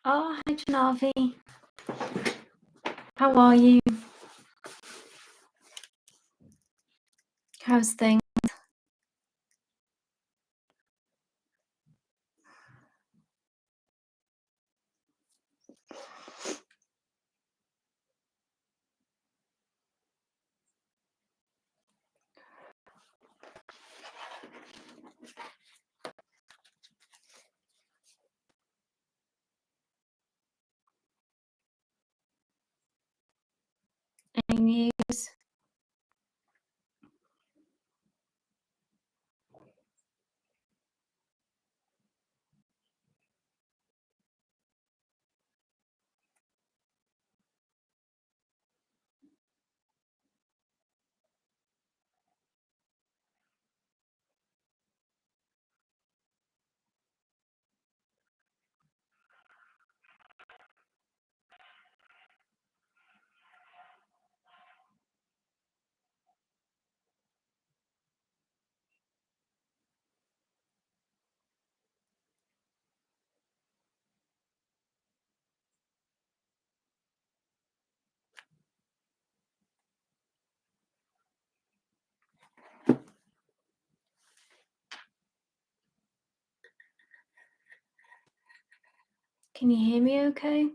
Oh, hi, Janavi. How are you? How's things? Any news? Can you hear me okay?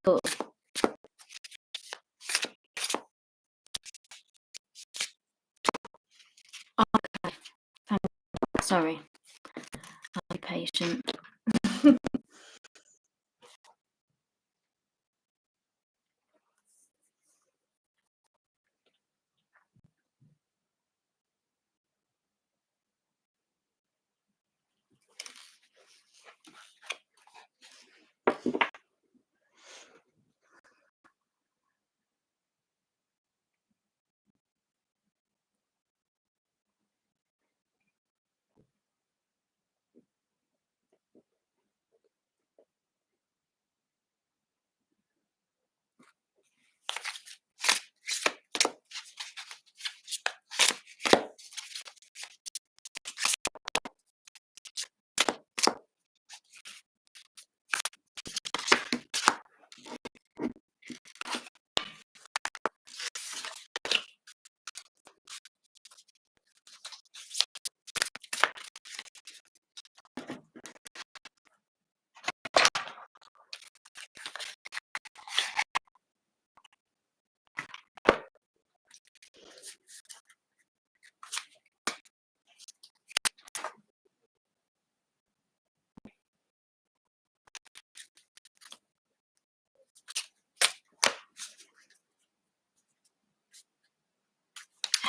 Good. Okay. Sorry. I'll be patient.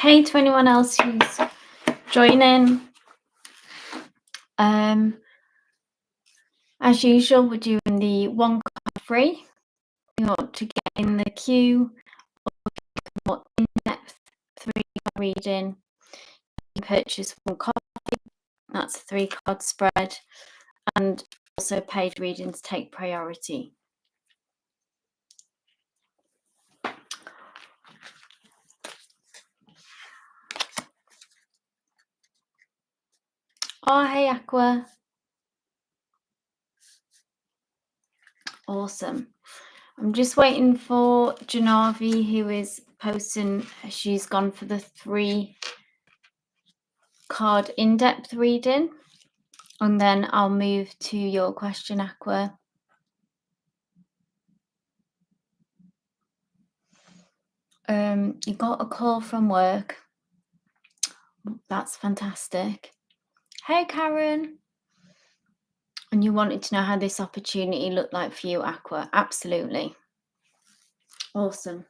Hey to anyone else who's joining. As usual, we're doing the 1 card free. You want to get in the queue or more in-depth 3-card reading. You can purchase 1 copy. That's a 3-card spread, and also paid readings take priority. Oh, hey, Aqua. Awesome. I'm just waiting for Janavi, who is posting. She's gone for the 3-card in-depth reading. And then I'll move to your question, Aqua. You got a call from work. That's fantastic. Hey, Karen. And you wanted to know how this opportunity looked like for you, Aqua. Absolutely. Awesome.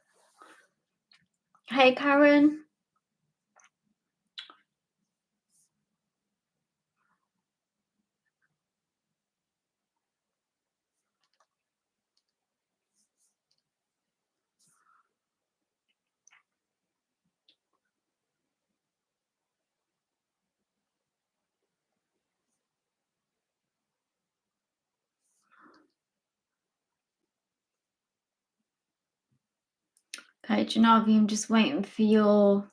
Hey, Karen. Okay, Janavi, I'm just waiting for your.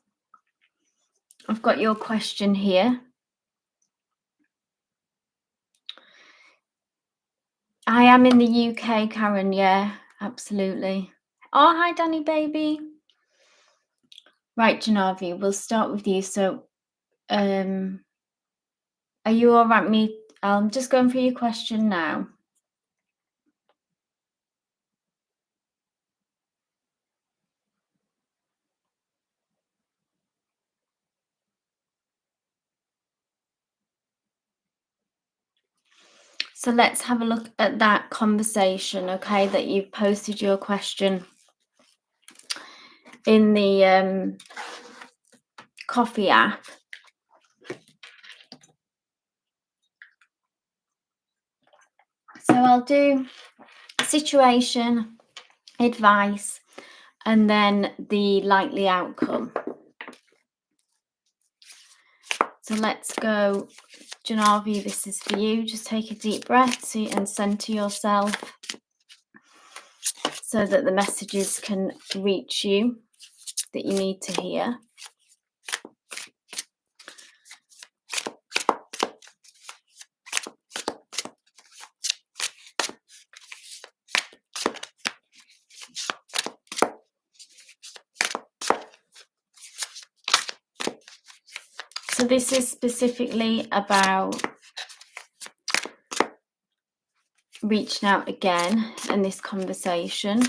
I've got your question here. I am in the UK, Karen. Yeah, absolutely. Oh, hi, Danny, baby. Right, Janavi, we'll start with you. So, are you all right? Me, I'm just going through your question now. So let's have a look at that conversation, okay, that you've posted your question in the coffee app. So I'll do situation, advice, and then the likely outcome. So let's go, Janavi, this is for you. Just take a deep breath and center yourself so that the messages can reach you that you need to hear. So this is specifically about reaching out again in this conversation.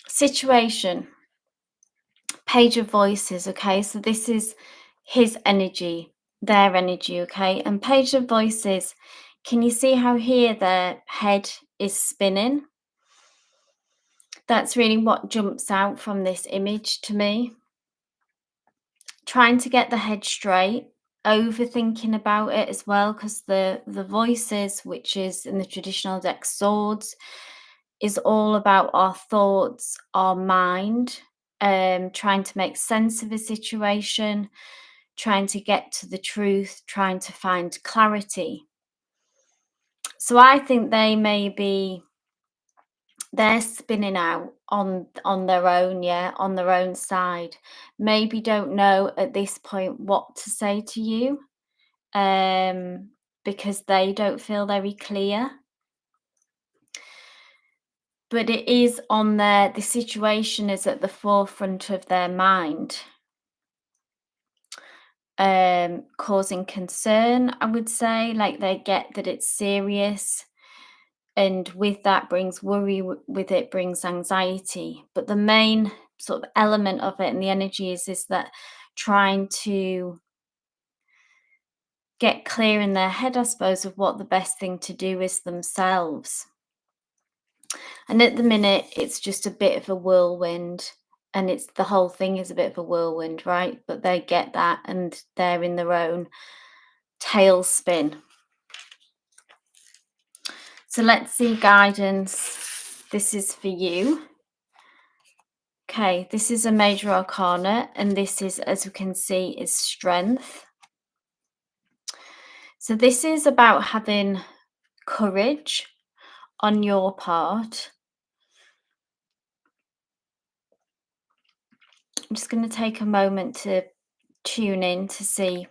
Situation, page of voices, okay? So this is his energy, their energy, okay? And page of voices, can you see how here their head is spinning? That's really what jumps out from this image to me. Trying to get the head straight, overthinking about it as well, because the voices, which is in the traditional deck swords, is all about our thoughts, our mind, trying to make sense of a situation, trying to get to the truth, trying to find clarity. So I think they're spinning out on their own, yeah, on their own side. Maybe don't know at this point what to say to you, because they don't feel very clear. But it is on the situation is at the forefront of their mind, causing concern, I would say. Like, they get that it's serious, and with that brings worry, with it brings anxiety. But the main sort of element of it and the energy is that trying to get clear in their head, I suppose, of what the best thing to do is themselves. And at the minute, it's just a bit of a whirlwind, and it's the whole thing is a bit of a whirlwind, right? But they get that, and they're in their own tailspin. So let's see guidance. This is for you. Okay, this is a major arcana, and this is, as we can see, is strength. So this is about having courage on your part. I'm just going to take a moment to tune in to see.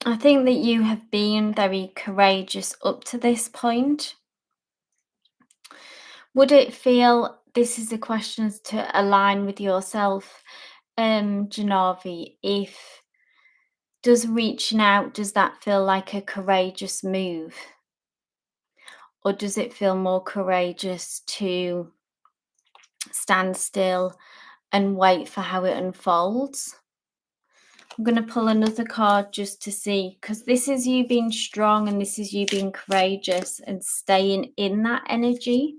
I think that you have been very courageous up to this point. Would it feel, this is a question to align with yourself, Janavi, if does reaching out, does that feel like a courageous move? Or does it feel more courageous to stand still and wait for how it unfolds? I'm going to pull another card just to see, because this is you being strong and this is you being courageous and staying in that energy.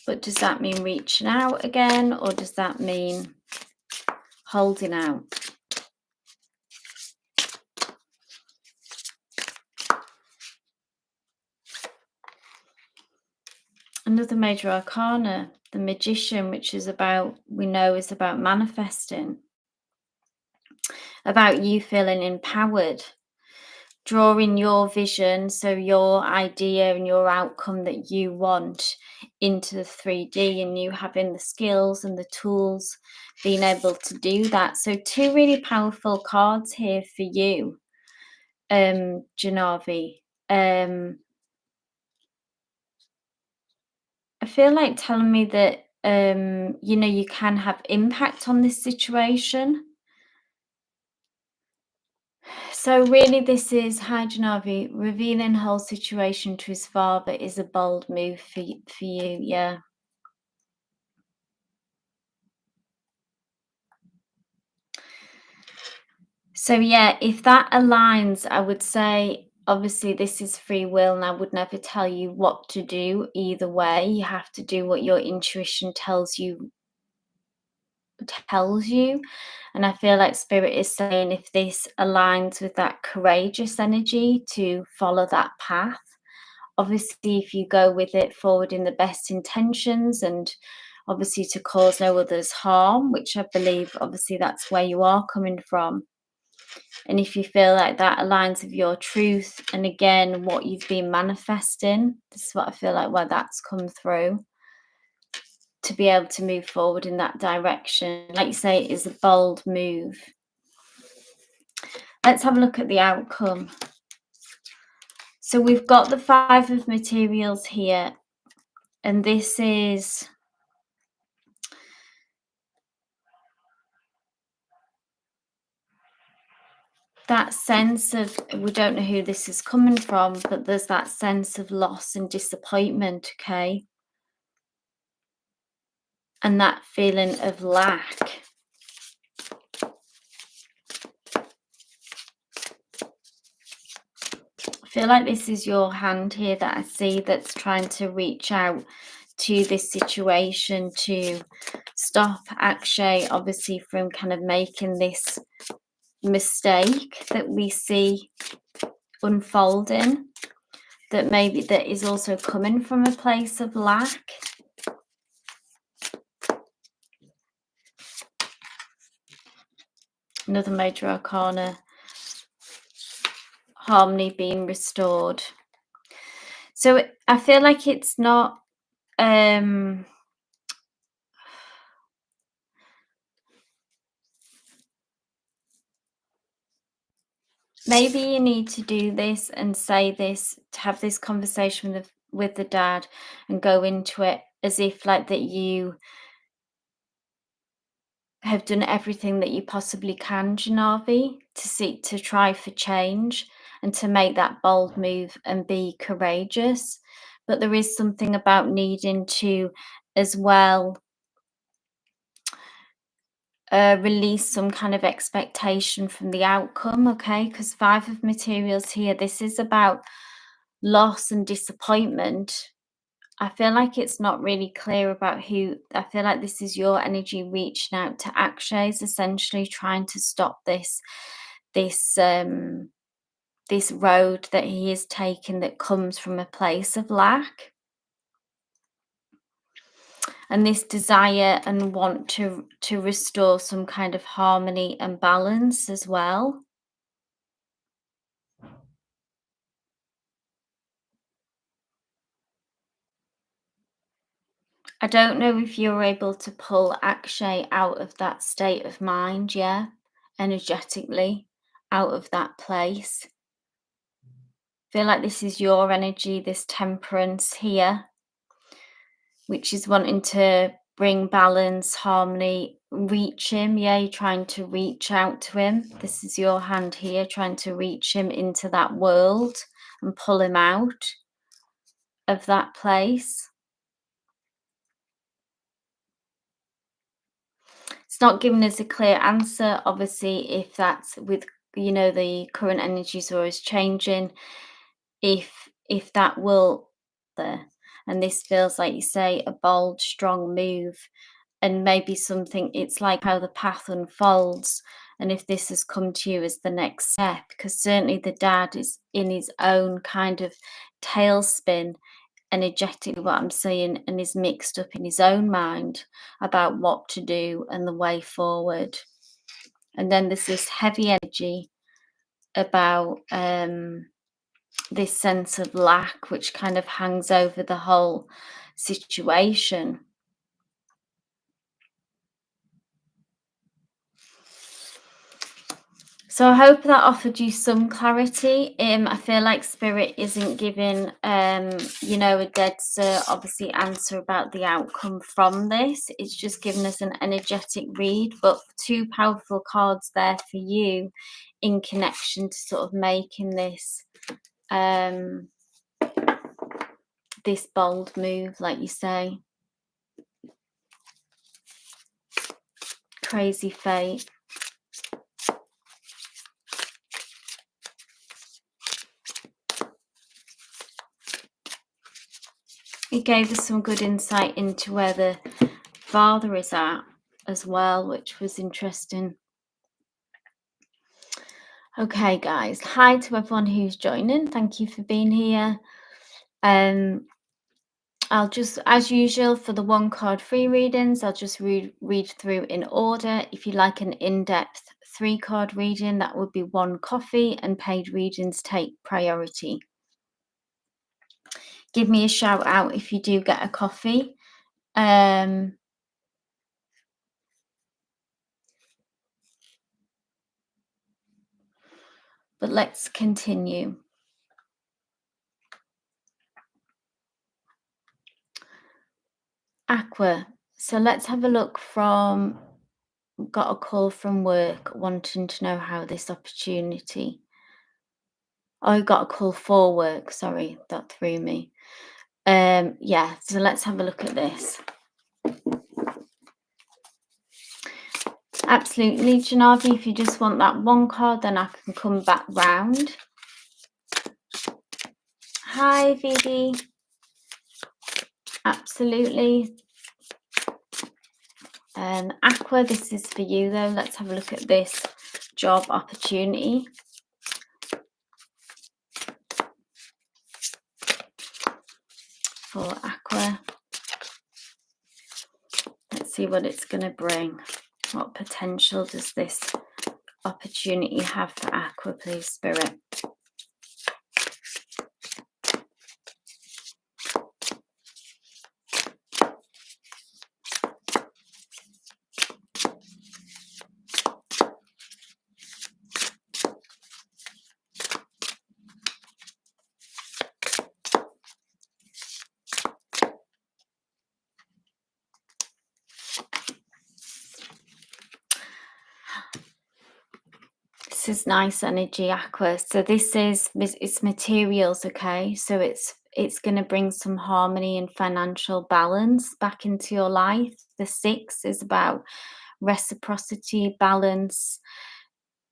But does that mean reaching out again, or does that mean holding out? Another major arcana, the Magician, which is about, we know is about manifesting, about you feeling empowered, drawing your vision, so your idea and your outcome that you want, into the 3D, and you having the skills and the tools, being able to do that. So two really powerful cards here for you, Janavi. I feel like telling me that you can have impact on this situation. So really, this is, hi Janavi, revealing whole situation to his father is a bold move for you, yeah. So yeah, if that aligns, I would say, obviously this is free will, and I would never tell you what to do either way. You have to do what your intuition tells you. And I feel like spirit is saying, if this aligns with that courageous energy to follow that path, obviously if you go with it forward in the best intentions, and obviously to cause no others harm, which I believe obviously that's where you are coming from. And if you feel like that aligns with your truth, and again what you've been manifesting, this is what I feel like where that's come through, to be able to move forward in that direction, like you say, it is a bold move. Let's have a look at the outcome. So we've got the 5 of materials here, and this is that sense of, we don't know who this is coming from, but there's that sense of loss and disappointment, okay? And that feeling of lack. I feel like this is your hand here that I see that's trying to reach out to this situation to stop Akshay, obviously, from kind of making this mistake that we see unfolding, that maybe that is also coming from a place of lack. Another major arcana, harmony being restored. So I feel like it's not maybe you need to do this and say this, to have this conversation with the dad, and go into it as if like that you have done everything that you possibly can, Janavi, to try for change and to make that bold move and be courageous. But there is something about needing to as well release some kind of expectation from the outcome, okay? Because 5 of materials here, this is about loss and disappointment. I feel like it's not really clear about who. I feel like this is your energy reaching out to Akshay's, essentially trying to stop this this road that he is taking that comes from a place of lack, and this desire and want to restore some kind of harmony and balance as well. I don't know if you're able to pull Akshay out of that state of mind, yeah, energetically, out of that place. Feel like this is your energy, this temperance here, which is wanting to bring balance, harmony, reach him. Yeah, you're trying to reach out to him. This is your hand here, trying to reach him into that world and pull him out of that place. It's not giving us a clear answer. Obviously, if that's with, the current energies are always changing, if that will there. And this feels like you say a bold, strong move, and maybe something, it's like how the path unfolds. And if this has come to you as the next step, because certainly the dad is in his own kind of tailspin energetically, what I'm saying, and is mixed up in his own mind about what to do and the way forward. And then there's this heavy energy about this sense of lack, which kind of hangs over the whole situation. So I hope that offered you some clarity. I feel like spirit isn't giving, a dead cert, obviously, answer about the outcome from this. It's just giving us an energetic read, but two powerful cards there for you in connection to sort of making this, this bold move, like you say. Crazy fate. It gave us some good insight into where the father is at as well, which was interesting. Okay, guys. Hi to everyone who's joining. Thank you for being here. I'll just, as usual, for the one card free readings, I'll just read through in order. If you like an in-depth 3-card reading, that would be one coffee, and paid readings take priority. Give me a shout out if you do get a coffee. But let's continue. Aqua. So let's have a look from, got a call from work wanting to know how this opportunity. I got a call for work. Sorry, that threw me. Yeah, so let's have a look at this. Absolutely, Janavi, if you just want that one card, then I can come back round. Hi, Vivi. Absolutely. Aqua, this is for you, though. Let's have a look at this job opportunity. For Aqua. Let's see what it's going to bring. What potential does this opportunity have for Aqua, please, Spirit? This is nice energy, Aqua. So this is, it's materials, okay? So it's going to bring some harmony and financial balance back into your life. The 6 is about reciprocity, balance,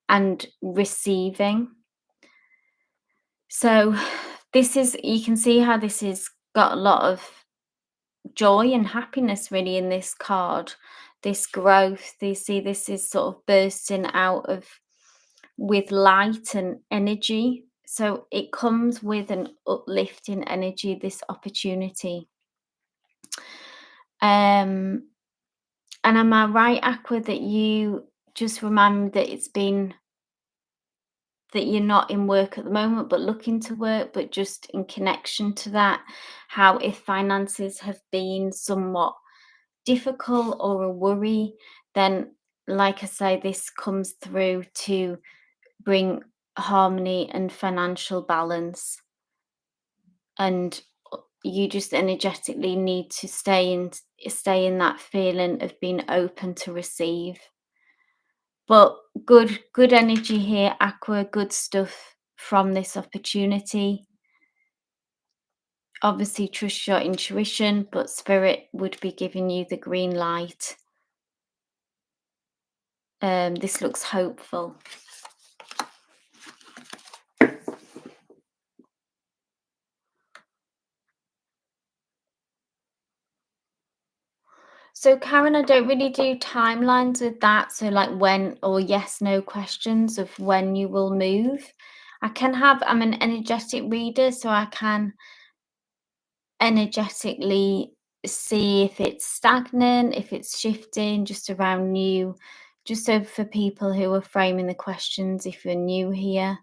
and receiving. So this is, you can see how this has got a lot of joy and happiness really in this card. This growth, you see, this is sort of bursting out of with light and energy. So it comes with an uplifting energy, this opportunity. And am I right, Aqua, that you just remind me that it's been, that you're not in work at the moment, but looking to work, but just in connection to that, how if finances have been somewhat difficult or a worry, then, like I say, this comes through to bring harmony and financial balance. And you just energetically need to stay in that feeling of being open to receive. But good energy here, Aqua. Good stuff from this opportunity. Obviously, trust your intuition, but spirit would be giving you the green light. This looks hopeful. So Karen, I don't really do timelines with that. So like when or yes, no questions of when you will move. I'm an energetic reader, so I can energetically see if it's stagnant, if it's shifting, just around new, just so for people who are framing the questions, if you're new here.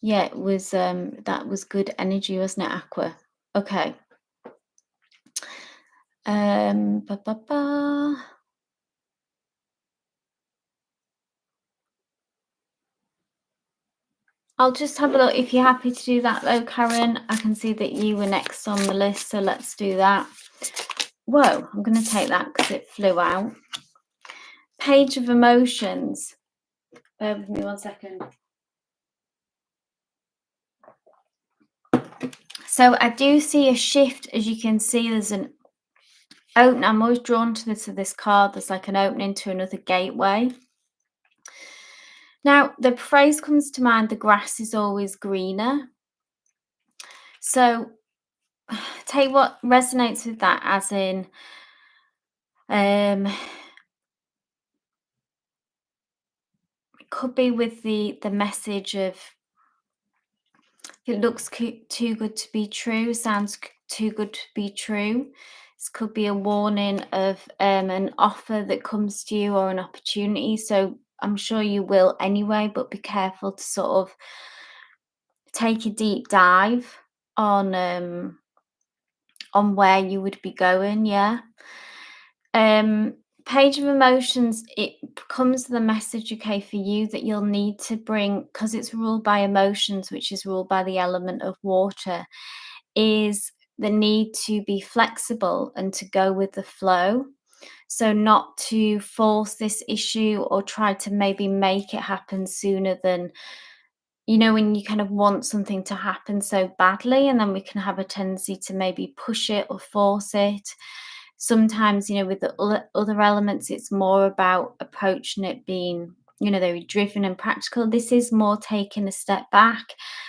Yeah, it was that was good energy, wasn't it, Aqua? Okay. Ba, ba, ba. I'll just have a look. If you're happy to do that though, Karen, I can see that you were next on the list, so let's do that. Whoa, I'm going to take that because it flew out. Page of Emotions. Bear with me 1 second. So I do see a shift. As you can see, there's an open. I'm always drawn to this card. There's like an opening to another gateway. Now, the phrase comes to mind, the grass is always greener. So take what resonates with that, as in, it could be with the message of, it looks too good to be true, sounds too good to be true. This could be a warning of an offer that comes to you or an opportunity. So I'm sure you will anyway, but be careful to sort of take a deep dive on where you would be going. Yeah. Page of Emotions, it comes with a message, okay, for you that you'll need to bring, because it's ruled by emotions, which is ruled by the element of water, is the need to be flexible and to go with the flow. So not to force this issue or try to maybe make it happen sooner than, when you kind of want something to happen so badly, and then we can have a tendency to maybe push it or force it. Sometimes, with the other elements, it's more about approaching it being, very driven and practical. This is more taking a step back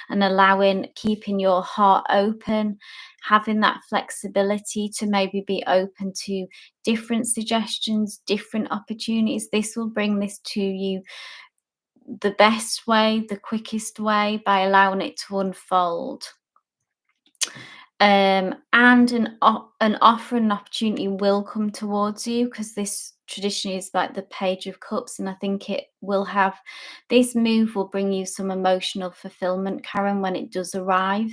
and keeping your heart open, having that flexibility to maybe be open to different suggestions, different opportunities. This will bring this to you the best way, the quickest way, by allowing it to unfold. And an offer and opportunity will come towards you, because this tradition is like the Page of Cups, and I think this move will bring you some emotional fulfillment, Karen, when it does arrive.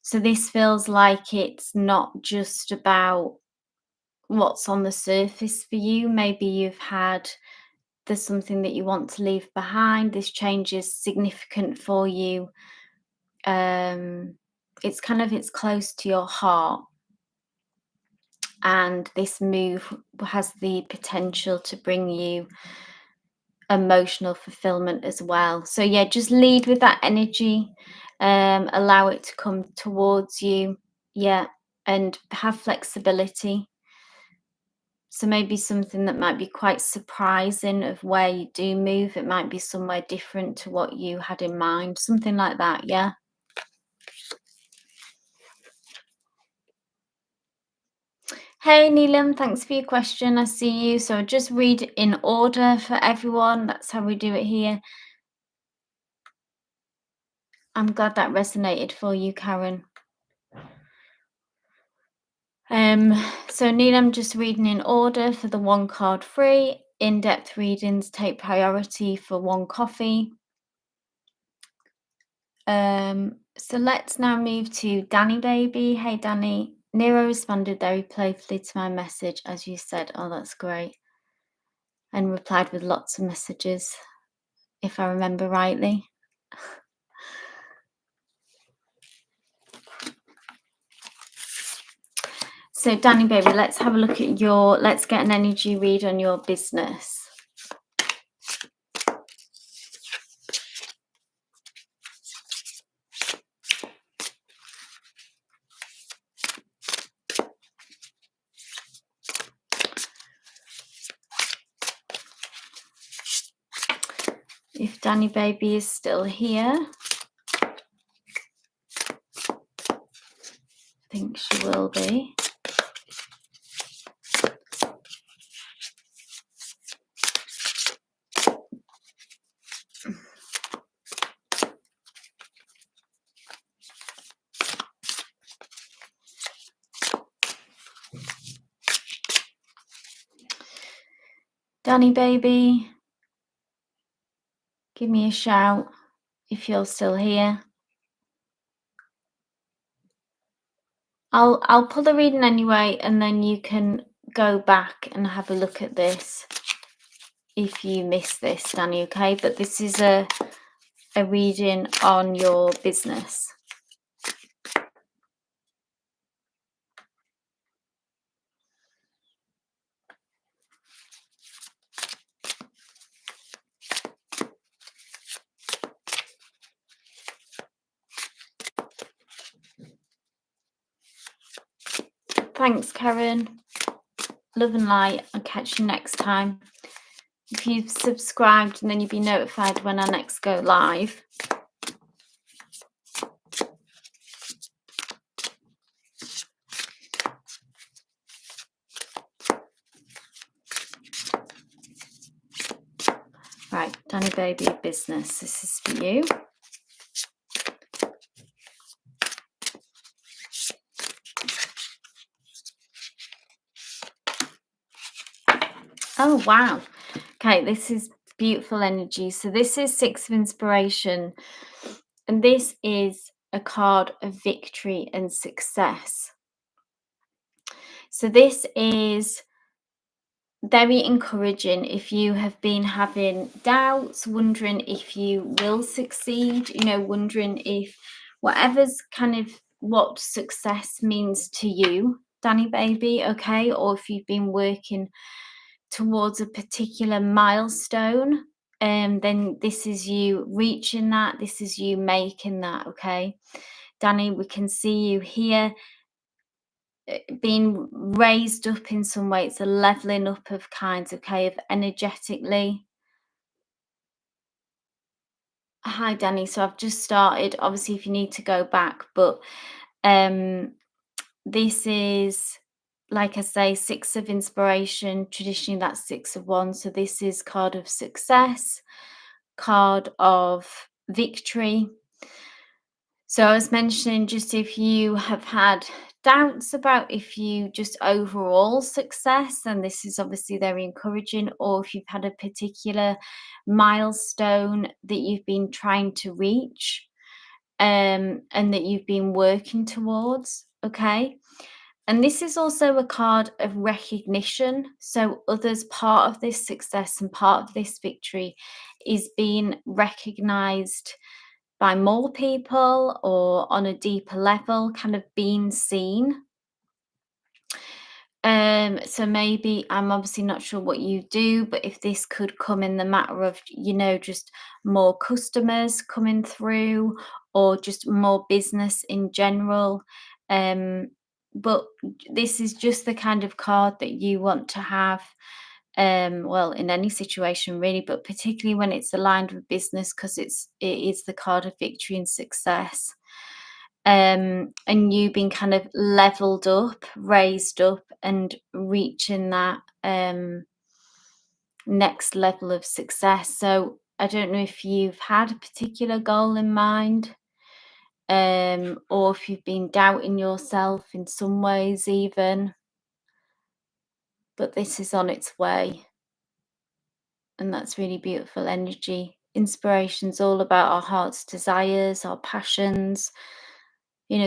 So this feels like it's not just about what's on the surface for you. Maybe there's something that you want to leave behind. This change is significant for you. It's close to your heart, and this move has the potential to bring you emotional fulfillment as well. So yeah, just lead with that energy, allow it to come towards you, yeah, and have flexibility. So maybe something that might be quite surprising of where you do move, it might be somewhere different to what you had in mind, something like that. Yeah. Hey Neelam, thanks for your question. I see you. So just read in order for everyone. That's how we do it here. I'm glad that resonated for you, Karen. So Neelam, just reading in order for the 1 card free. In-depth readings take priority for 1 coffee. So let's now move to Danny Baby. Hey Danny. Nero responded very playfully to my message, as you said. Oh, that's great. And replied with lots of messages, if I remember rightly. So Danny Baby, let's have a look at let's get an energy read on your business. If Danny Baby is still here. I think she will be. Danny Baby, give me a shout if you're still here. I'll pull the reading anyway, and then you can go back and have a look at this if you missed this, Danny, okay? But this is a reading on your business. Thanks, Karen. Love and light. I'll catch you next time. If you've subscribed, and then you'll be notified when I next go live. Right, Danny Baby business. This is for you. Oh, wow. Okay, this is beautiful energy. So this is Six of Inspiration, and this is a card of victory and success. So this is very encouraging if you have been having doubts, wondering if you will succeed, wondering if whatever's kind of what success means to you, Danny Baby, okay, or if you've been working towards a particular milestone, then this is you reaching that, this is you making that, okay? Danny, we can see you here being raised up in some way. It's a leveling up of kinds, okay, of energetically. Hi, Danny. So I've just started. Obviously, if you need to go back, but this is, like I say, Six of Inspiration. Traditionally, that's Six of Wands. So this is card of success, card of victory. So I was mentioning, just if you have had doubts about if you just overall success, and this is obviously very encouraging, or if you've had a particular milestone that you've been trying to reach, and that you've been working towards, okay? And this is also a card of recognition. So others, part of this success and part of this victory is being recognized by more people or on a deeper level, kind of being seen. So maybe, I'm obviously not sure what you do, but if this could come in the matter of, just more customers coming through, or just more business in general. But this is just the kind of card that you want to have, well, in any situation really, but particularly when it's aligned with business, because it is the card of victory and success. And you being kind of leveled up, raised up, and reaching that next level of success. So I don't know if you've had a particular goal in mind, or if you've been doubting yourself in some ways even, but this is on its way. And that's really beautiful energy. Inspiration's all about our heart's desires, our passions,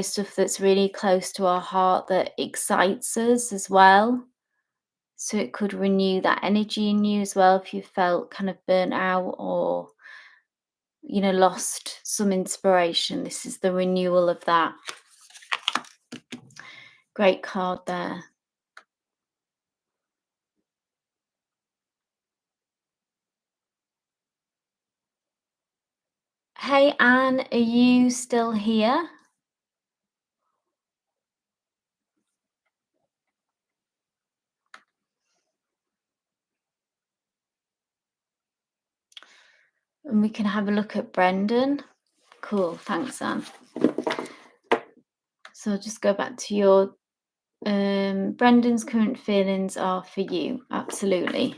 stuff that's really close to our heart that excites us as well. So it could renew that energy in you as well if you felt kind of burnt out, or, lost some inspiration. This is the renewal of that. Great card there. Hey, Anne, are you still here? And we can have a look at Brendan. Cool, thanks, Anne. So I'll just go back to your Brendan's current feelings are for you. Absolutely.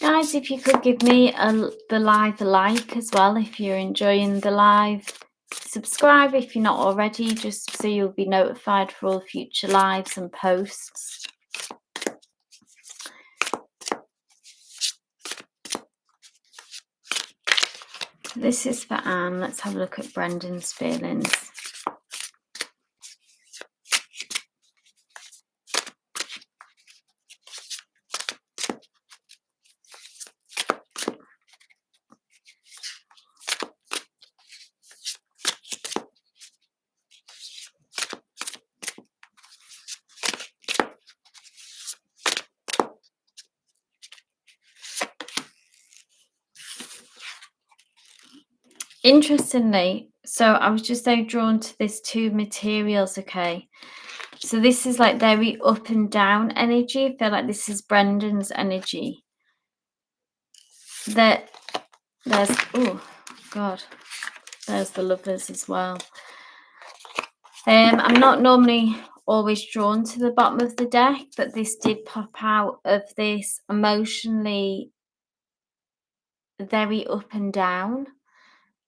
Guys, if you could give me the live like as well, if you're enjoying the live. Subscribe if you're not already, just so you'll be notified for all future lives and posts. This is for Anne. Let's have a look at Brendan's feelings. Interestingly, so I was just so drawn to this two materials, okay? So this is like very up and down energy. I feel like this is Brendan's energy. There's, oh God, there's the lovers as well. I'm not normally always drawn to the bottom of the deck, but this did pop out of this emotionally very up and down.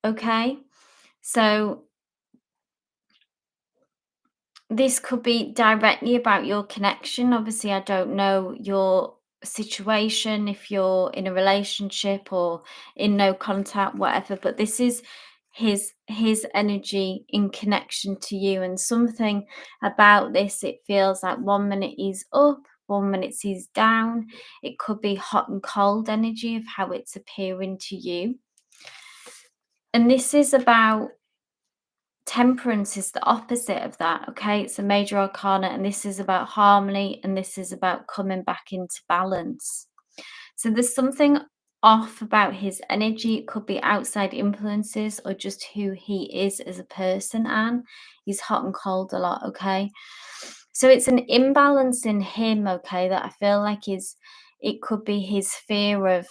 Okay, so this could be directly about your connection. Obviously, I don't know your situation, if you're in a relationship or in no contact, whatever, but this is his energy in connection to you. And something about this, it feels like 1 minute he's up, 1 minute he's down. It could be hot and cold energy of how it's appearing to you. And this is about Temperance is the opposite of that, okay? It's a major arcana, and this is about harmony, and this is about coming back into balance. So there's something off about his energy. It could be outside influences or just who he is as a person, Anne. He's hot and cold a lot, okay? So it's an imbalance in him, okay, that I feel like it could be his fear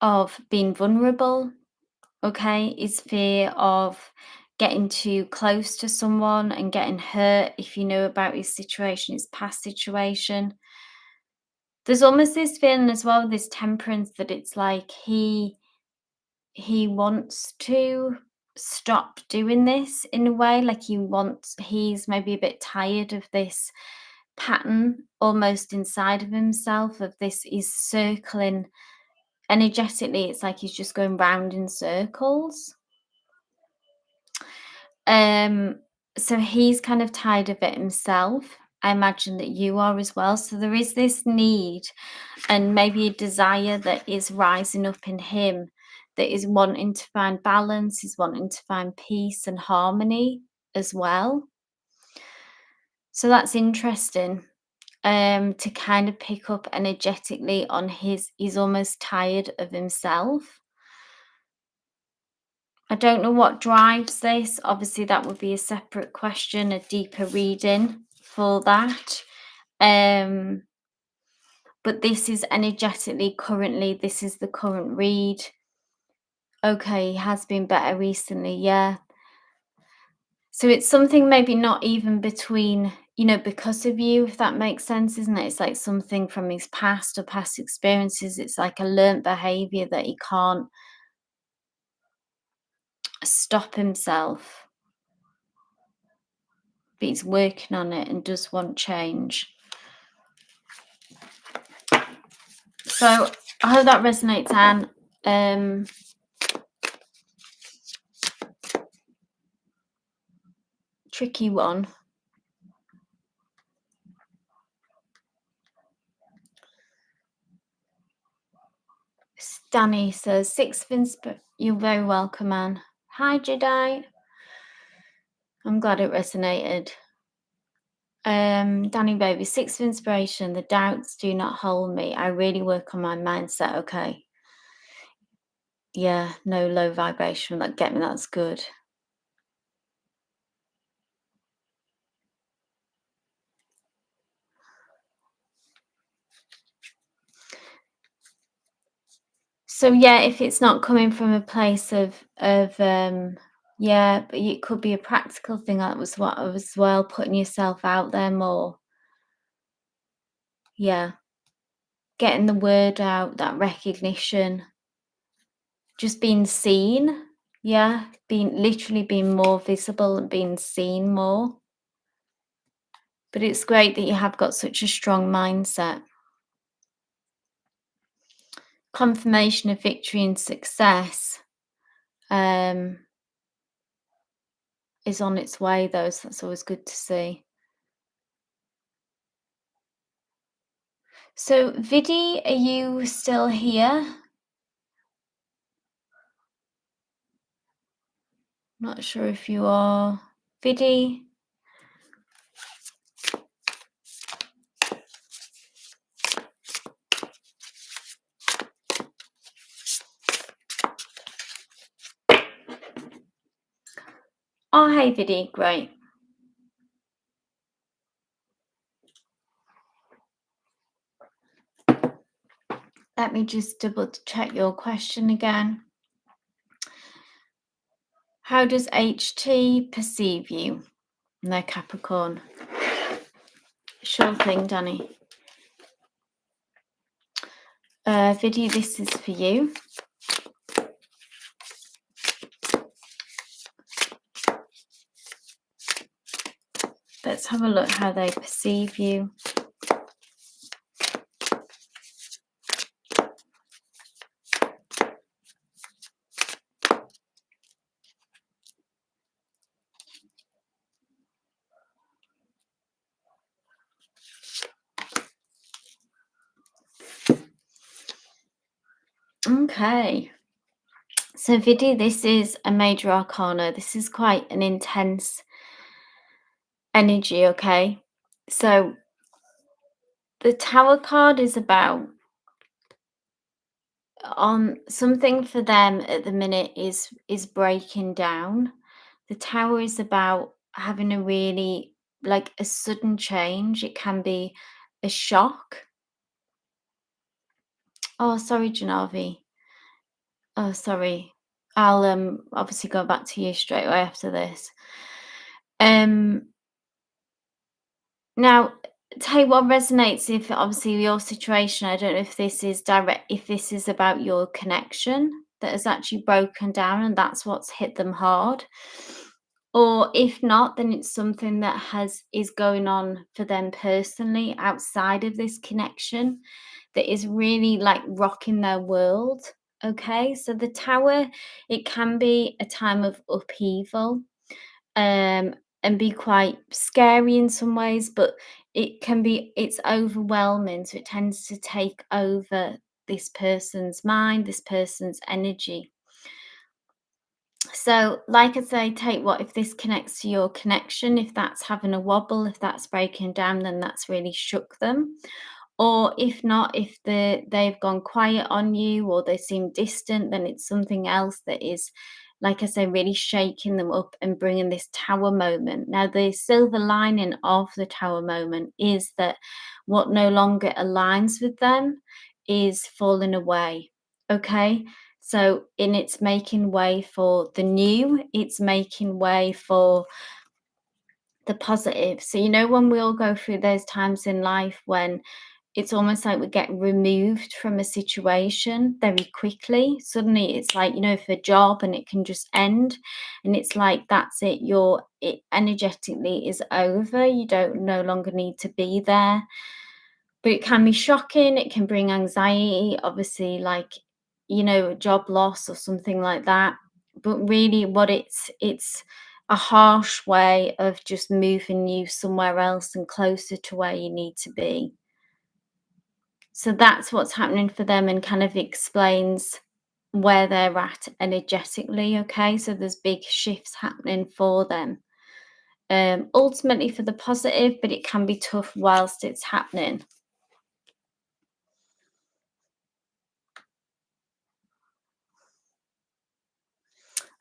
of being vulnerable, okay, is fear of getting too close to someone and getting hurt if you know about his situation, his past situation. There's almost this feeling as well, this temperance, that it's like he wants to stop doing this in a way, like he's maybe a bit tired of this pattern almost inside of himself, of this is circling energetically. It's like he's just going round in circles. So he's kind of tired of it himself. I imagine that you are as well. So there is this need and maybe a desire that is rising up in him, that is wanting to find balance, is wanting to find peace and harmony as well. So that's interesting. To kind of pick up energetically on he's almost tired of himself. I don't know what drives this. Obviously, that would be a separate question, a deeper reading for that. But this is energetically currently, this is the current read. Okay, he has been better recently, yeah. So it's something maybe not even between, because of you, if that makes sense, isn't it? It's like something from his past or past experiences. It's like a learnt behavior that he can't stop himself, but he's working on it and does want change. So I hope that resonates, Anne. Tricky one. Danny says, sixth insp. You're very welcome, Anne. Hi, Jedi. I'm glad it resonated. Danny Baby, six of inspiration. The doubts do not hold me. I really work on my mindset. Okay. Yeah, no low vibration. That get me. That's good. So yeah, if it's not coming from a place of yeah, but it could be a practical thing. That was what I was well putting yourself out there more. Yeah, getting the word out, that recognition, just being seen. Yeah, being literally being more visible and being seen more. But it's great that you have got such a strong mindset. Confirmation of victory and success um, is on its way, though, so that's always good to see. So, Vidi, are you still here? Not sure if you are. Vidi? Oh, hey, Vidi, great. Let me just double check your question again. How does HT perceive you? No, Capricorn. Sure thing, Danny. Vidi, this is for you. Let's have a look how they perceive you. Okay. So, Vidi, this is a major arcana. This is quite an intense energy, okay? So, the Tower card is about on something for them at the minute is breaking down. The Tower is about having a really like a sudden change. It can be a shock. Oh, sorry, Janavi. Oh, sorry. I'll obviously go back to you straight away after this. Now, tell you what resonates if obviously your situation, I don't know if this is direct, if this is about your connection that has actually broken down and that's what's hit them hard. Or if not, then it's something that is going on for them personally outside of this connection that is really like rocking their world. Okay, so the tower, it can be a time of upheaval um, and be quite scary in some ways, but it's overwhelming. So it tends to take over this person's mind, this person's energy. So, like I say, take what if this connects to your connection, if that's having a wobble, if that's breaking down, then that's really shook them. Or if not, if they've gone quiet on you or they seem distant, then it's something else that is, like I say, really shaking them up and bringing this tower moment. Now, the silver lining of the tower moment is that what no longer aligns with them is falling away. Okay. So, in it's making way for the new, it's making way for the positive. So, when we all go through those times in life when it's almost like we get removed from a situation very quickly. Suddenly it's like, for a job and it can just end. And it's like that's it, it energetically is over. You don't no longer need to be there. But it can be shocking, it can bring anxiety, obviously, like, a job loss or something like that. But really what it's a harsh way of just moving you somewhere else and closer to where you need to be. So that's what's happening for them and kind of explains where they're at energetically, okay? So there's big shifts happening for them. ultimately for the positive, but it can be tough whilst it's happening.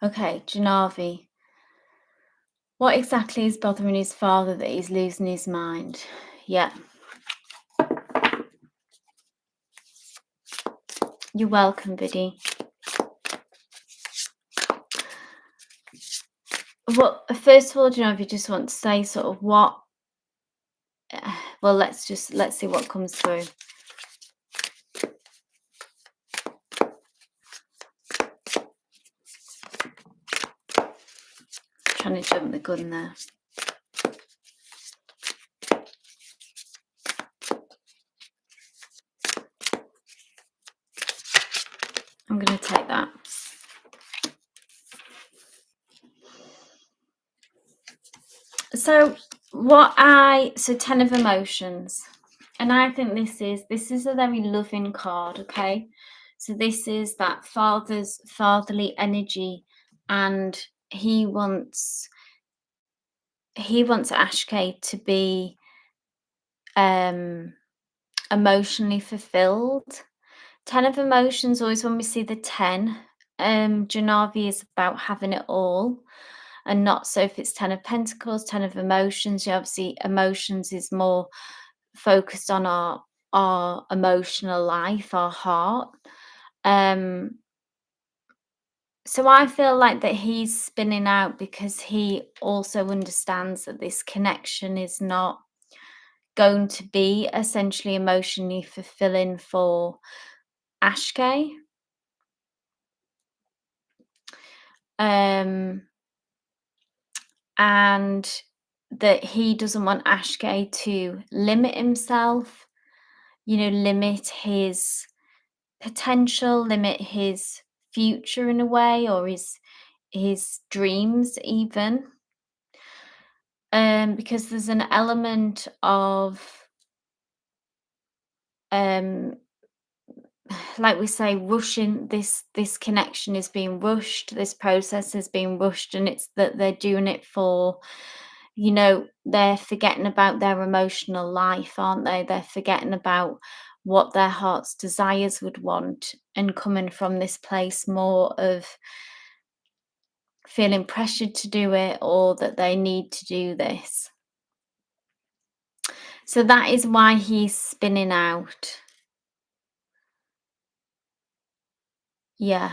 Okay, Janavi. What exactly is bothering his father that he's losing his mind? Yeah. You're welcome, Biddy. Well, first of all, Janavi, you just want to say sort of what. Well, let's see what comes through. Trying to jump the gun there. I'm going to take that. So 10 of emotions. And I think this is a very loving card, okay? So this is that fatherly energy, and he wants Ashkay to be emotionally fulfilled. 10 of emotions, always when we see the 10, Janavi is about having it all, and not so if it's 10 of pentacles, 10 of emotions. Obviously emotions is more focused on our emotional life, our heart. So I feel like that he's spinning out because he also understands that this connection is not going to be essentially emotionally fulfilling for Ashkay. And that he doesn't want Ashkay to limit himself, limit his potential, limit his future in a way, or his dreams even. Because there's an element of like we say, rushing. This connection is being rushed, this process is being rushed, and it's that they're doing it for, they're forgetting about their emotional life, aren't they? They're forgetting about what their heart's desires would want, and coming from this place more of feeling pressured to do it, or that they need to do this. So that is why he's spinning out. Yeah.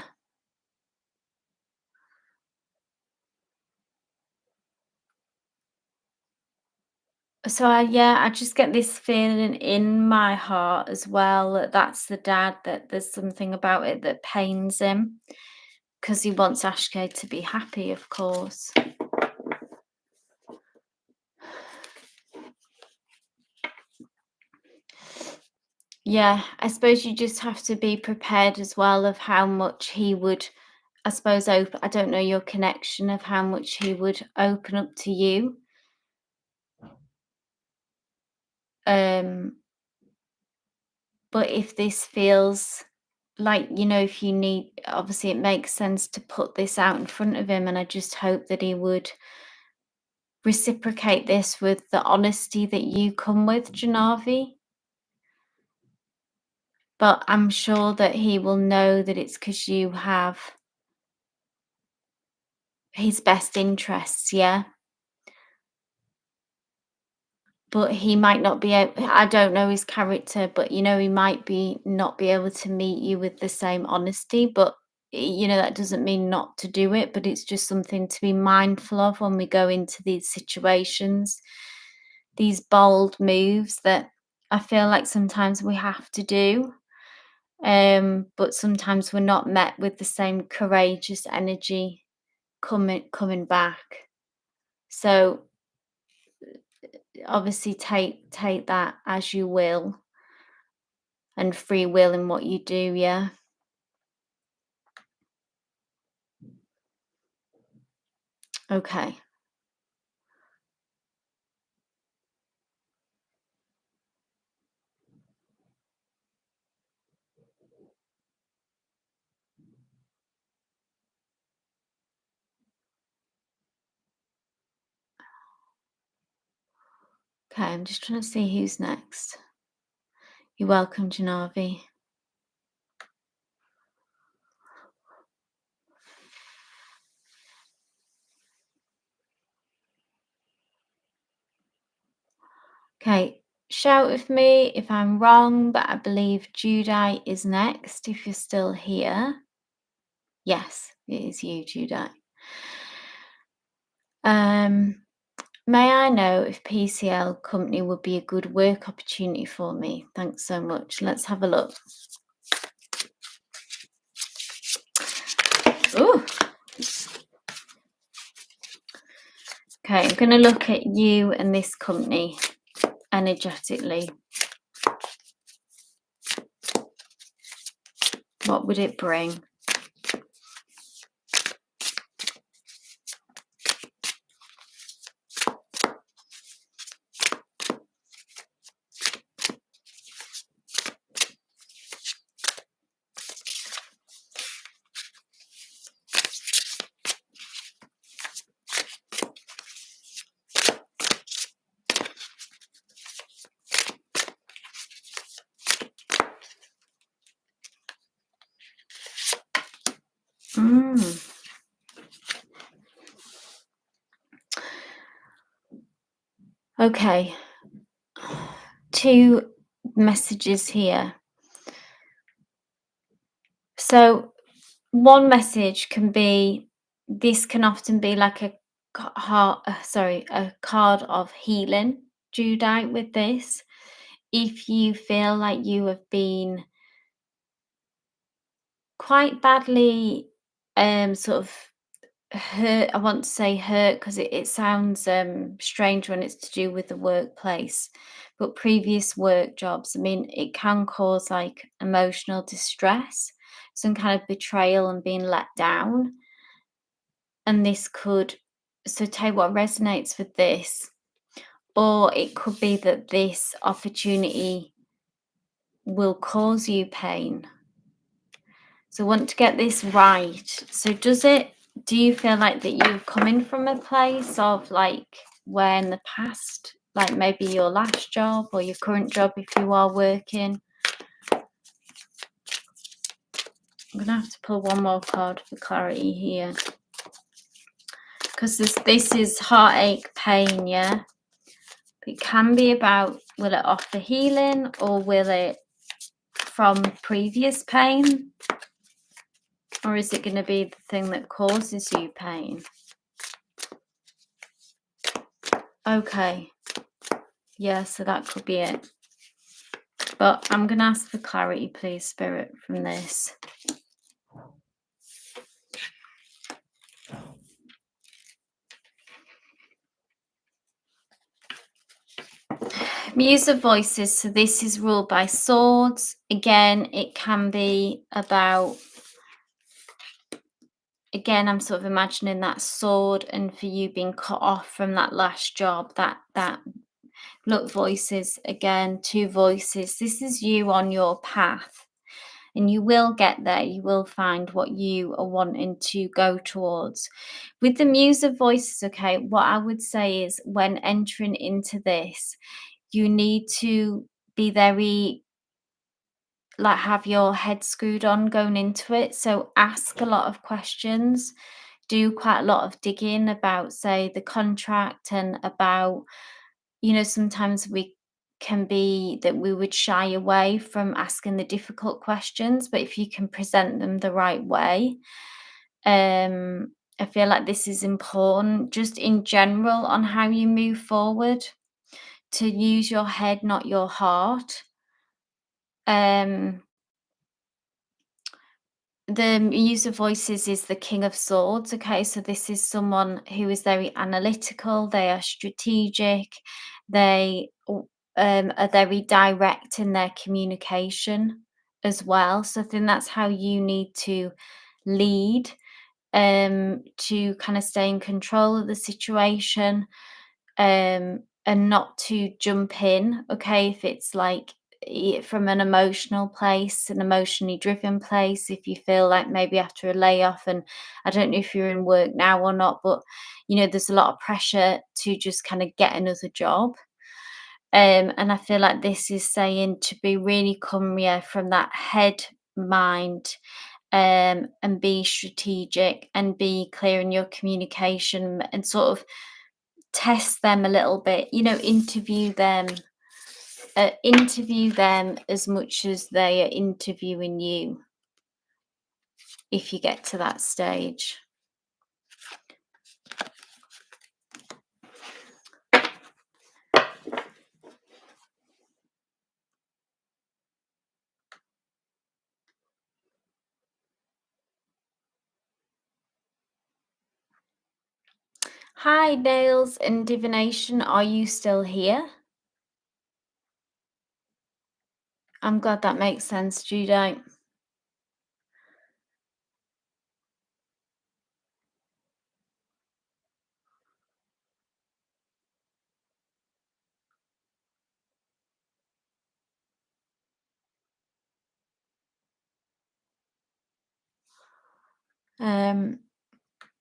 So I just get this feeling in my heart as well that that's the dad, that there's something about it that pains him, because he wants Ashkay to be happy, of course. Yeah, I suppose you just have to be prepared as well of how much he would, I suppose, open. I don't know your connection of how much he would open up to you. But if this feels like, if you need, obviously it makes sense to put this out in front of him, and I just hope that he would reciprocate this with the honesty that you come with, Janavi. But I'm sure that he will know that it's because you have his best interests, yeah? But he might not be able, I don't know his character, but he might not be able to meet you with the same honesty. But that doesn't mean not to do it, but it's just something to be mindful of when we go into these situations, these bold moves that I feel like sometimes we have to do. But sometimes we're not met with the same courageous energy coming back. So obviously take that as you will, and free will in what you do, yeah. Okay. Okay, I'm just trying to see who's next. You're welcome, Janavi. Okay, shout with me if I'm wrong, but I believe Judai is next if you're still here. Yes, it is you, Judai. May I know if PCL company would be a good work opportunity for me? Thanks so much. Let's have a look. Ooh. Okay, I'm going to look at you and this company energetically. What would it bring? Okay, two messages here. So one message can be, this can often be like a a card of healing, Judite, with this. If you feel like you have been quite badly sort of hurt, I want to say hurt because it sounds strange when it's to do with the workplace, but previous work jobs, I mean, it can cause like emotional distress, some kind of betrayal and being let down. And this could, so tell you what resonates with this, or it could be that this opportunity will cause you pain. So I want to get this right. So do you feel like that you've come in from a place of like where in the past, like maybe your last job or your current job if you are working? I'm gonna have to pull one more card for clarity here. Because this is heartache, pain, yeah? It can be about, will it offer healing or will it from previous pain? Or is it going to be the thing that causes you pain? Okay. Yeah, so that could be it. But I'm going to ask for clarity, please, Spirit, from this. Muse of Voices. So this is ruled by swords. Again, it can be about, again, I'm sort of imagining that sword and for you being cut off from that last job, that look, voices, again, two voices. This is you on your path. And you will get there. You will find what you are wanting to go towards. With the Muse of Voices, okay, what I would say is when entering into this, you need to be very, like, have your head screwed on going into it. So ask a lot of questions, do quite a lot of digging about, say, the contract and about, sometimes we can be that we would shy away from asking the difficult questions, but if you can present them the right way, I feel like this is important just in general on how you move forward, to use your head, not your heart. The Muse of Voices is the King of Swords. Okay, so this is someone who is very analytical, they are strategic, they are very direct in their communication as well. So I think that's how you need to lead, to kind of stay in control of the situation, and not to jump in. Okay, if it's like from an emotional place, an emotionally driven place, if you feel like maybe after a layoff, and I don't know if you're in work now or not, but there's a lot of pressure to just kind of get another job. And I feel like this is saying to be really come, yeah, from that head mind, and be strategic and be clear in your communication and sort of test them a little bit, interview them as much as they are interviewing you if you get to that stage. Hi, Nails and Divination. Are you still here? I'm glad that makes sense, Judo.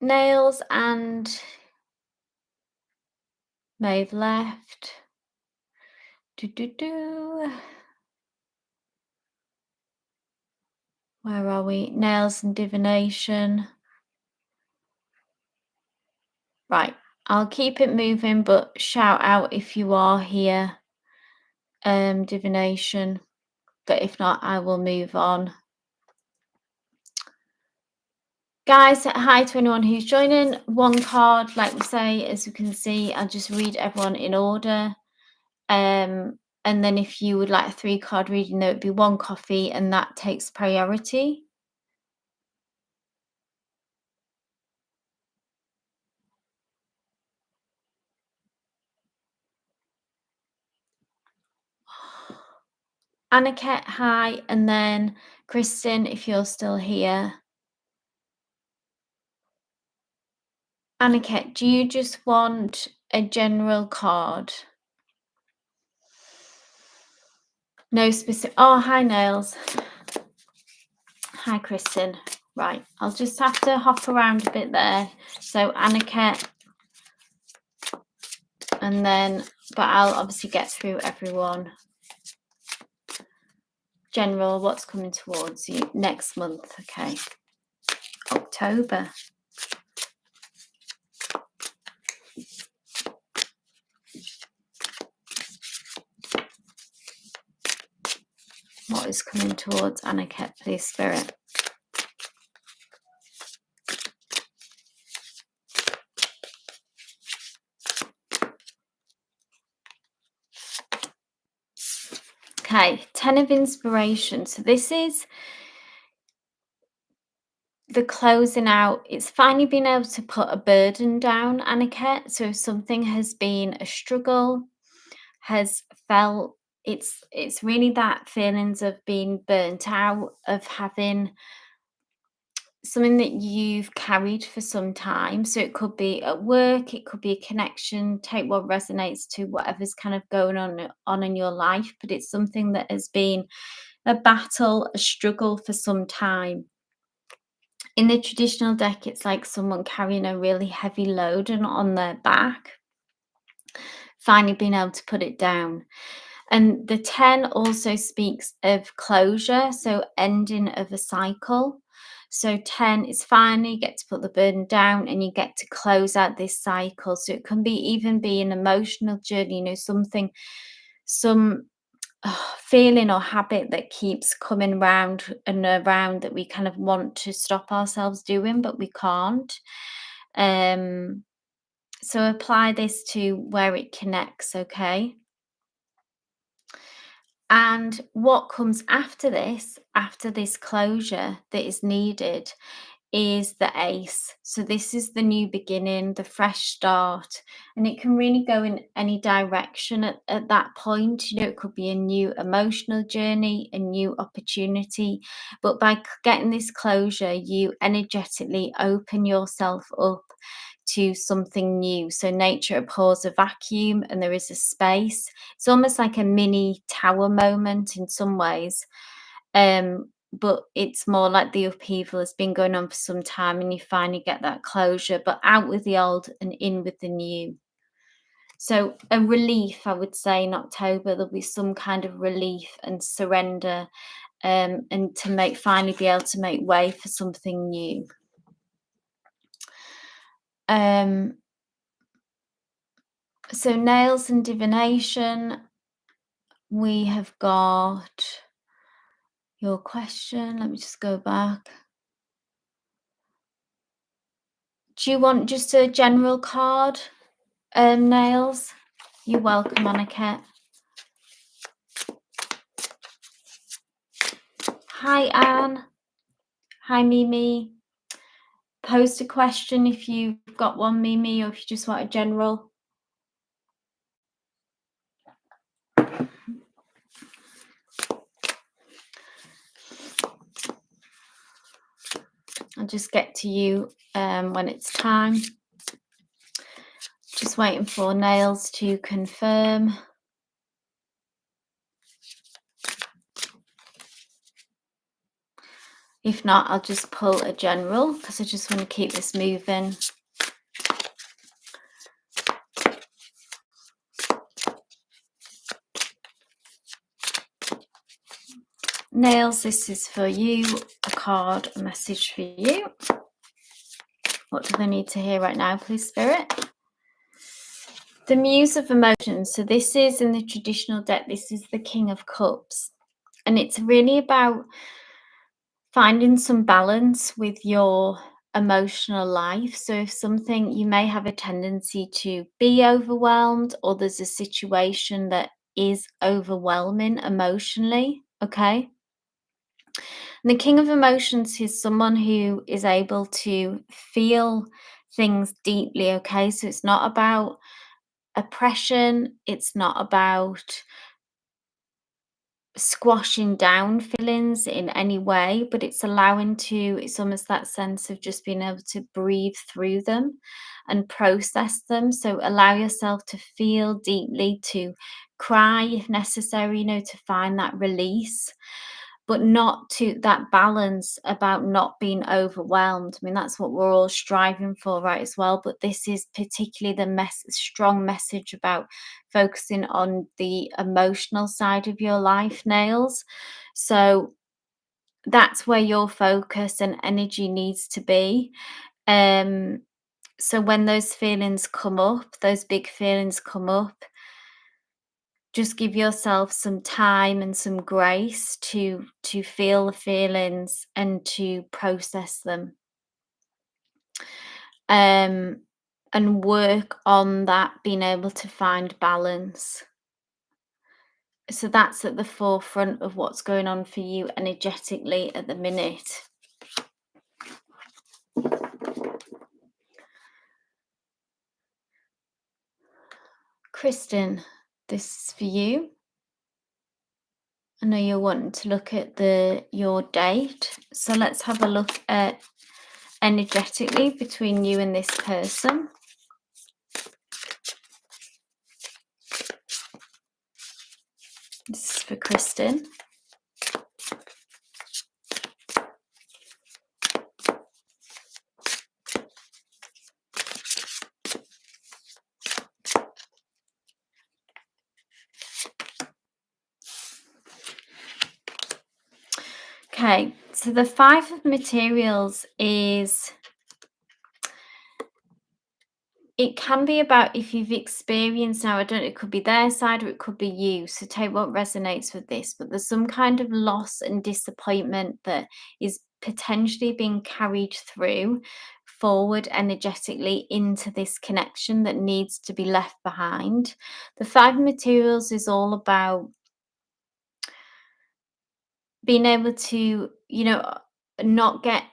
Nails and Maeve left. Do do do. Where are we? Nails and Divination. Right. I'll keep it moving, but shout out if you are here. Divination. But if not, I will move on. Guys, hi to anyone who's joining. One card, like we say, as you can see, I'll just read everyone in order. And then if you would like a 3-card reading, there would be 1 coffee, and that takes priority. Aniket, hi, and then Kristen, if you're still here. Aniket, do you just want a general card? No specific. Oh, hi, Nails. Hi, Kristen. Right, I'll just have to hop around a bit there. So, Aniket, and then, but I'll obviously get through everyone. General, what's coming towards you next month? Okay, October. What is coming towards Aniket, please, Spirit? Okay, 10 of Inspiration. So this is the closing out. It's finally been able to put a burden down, Aniket. So if something has been a struggle, has felt, it's really that feelings of being burnt out, of having something that you've carried for some time. So it could be at work, it could be a connection, take what resonates to whatever's kind of going on in your life, but it's something that has been a battle, a struggle for some time. In the traditional deck, it's like someone carrying a really heavy load and on their back, finally being able to put it down. And the 10 also speaks of closure, so ending of a cycle. So 10 is finally you get to put the burden down and you get to close out this cycle. So it can be even be an emotional journey, some feeling or habit that keeps coming round and around that we kind of want to stop ourselves doing, but we can't. So apply this to where it connects, okay? And what comes after this closure that is needed, is the ace. So this is the new beginning, the fresh start, and it can really go in any direction at that point. It could be a new emotional journey, a new opportunity, but by getting this closure, you energetically open yourself up to something new. So nature abhors a vacuum and there is a space. It's almost like a mini tower moment in some ways. But it's more like the upheaval has been going on for some time and you finally get that closure, but out with the old and in with the new. So a relief, I would say in October, there'll be some kind of relief and surrender, and to finally be able to make way for something new. Um, so nails and divination, we have got your question. Let me just go back. Do you want just a general card, nails? You're welcome, Aniket. Hi, Anne. Hi, Mimi. Post a question if you've got one, Mimi, or if you just want a general. I'll just get to you when it's time. Just waiting for nails to confirm. If not, I'll just pull a general because I just want to keep this moving. Nails, this is for you. A card, a message for you. What do they need to hear right now, please, Spirit? The Muse of Emotions. So this is, in the traditional deck, this is the King of Cups. And it's really about finding some balance with your emotional life. So if something, you may have a tendency to be overwhelmed, or there's a situation that is overwhelming emotionally, okay? And the King of Emotions is someone who is able to feel things deeply, okay? So it's not about oppression, it's not about squashing down feelings in any way, but it's it's almost that sense of just being able to breathe through them and process them. So allow yourself to feel deeply, to cry if necessary, to find that release, but not to that balance about not being overwhelmed. I mean, that's what we're all striving for, right, as well. But this is particularly the strong message about focusing on the emotional side of your life, nails. So that's where your focus and energy needs to be. So when those feelings come up, those big feelings come up, just give yourself some time and some grace to feel the feelings and to process them, and work on that, being able to find balance. So that's at the forefront of what's going on for you energetically at the minute. Kristen, this is for you. I know you're wanting to look at your date, so let's have a look at energetically between you and this person. This is for Kristen. Okay, so the Five of Materials it can be about if you've experienced, now I don't know, it could be their side or it could be you. So take what resonates with this, but there's some kind of loss and disappointment that is potentially being carried through forward energetically into this connection that needs to be left behind. The Five of Materials is all about being able to, not get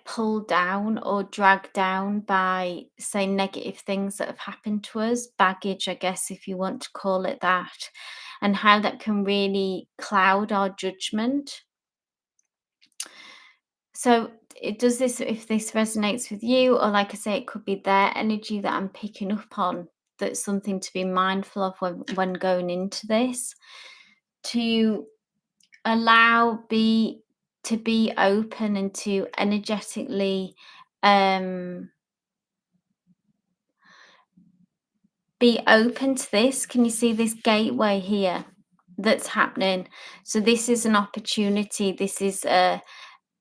pulled down or dragged down by, say, negative things that have happened to us, baggage, I guess, if you want to call it that, and how that can really cloud our judgment. So it does this, if this resonates with you, or like I say, it could be their energy that I'm picking up on. That's something to be mindful of when going into this, to to be open and to energetically, Be open to this. Can you see this gateway here that's happening? So this is an opportunity. This is an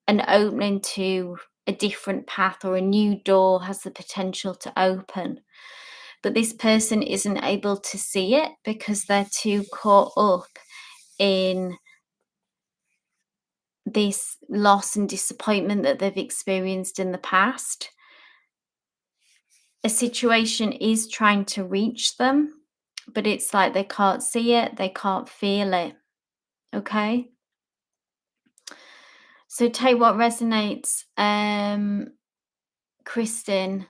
opening to a different path, or a new door has the potential to open. But this person isn't able to see it because they're too caught up in this loss and disappointment that they've experienced in the past. A situation is trying to reach them, but it's like they can't see it, they can't feel it. Okay? So take what resonates. Kristen,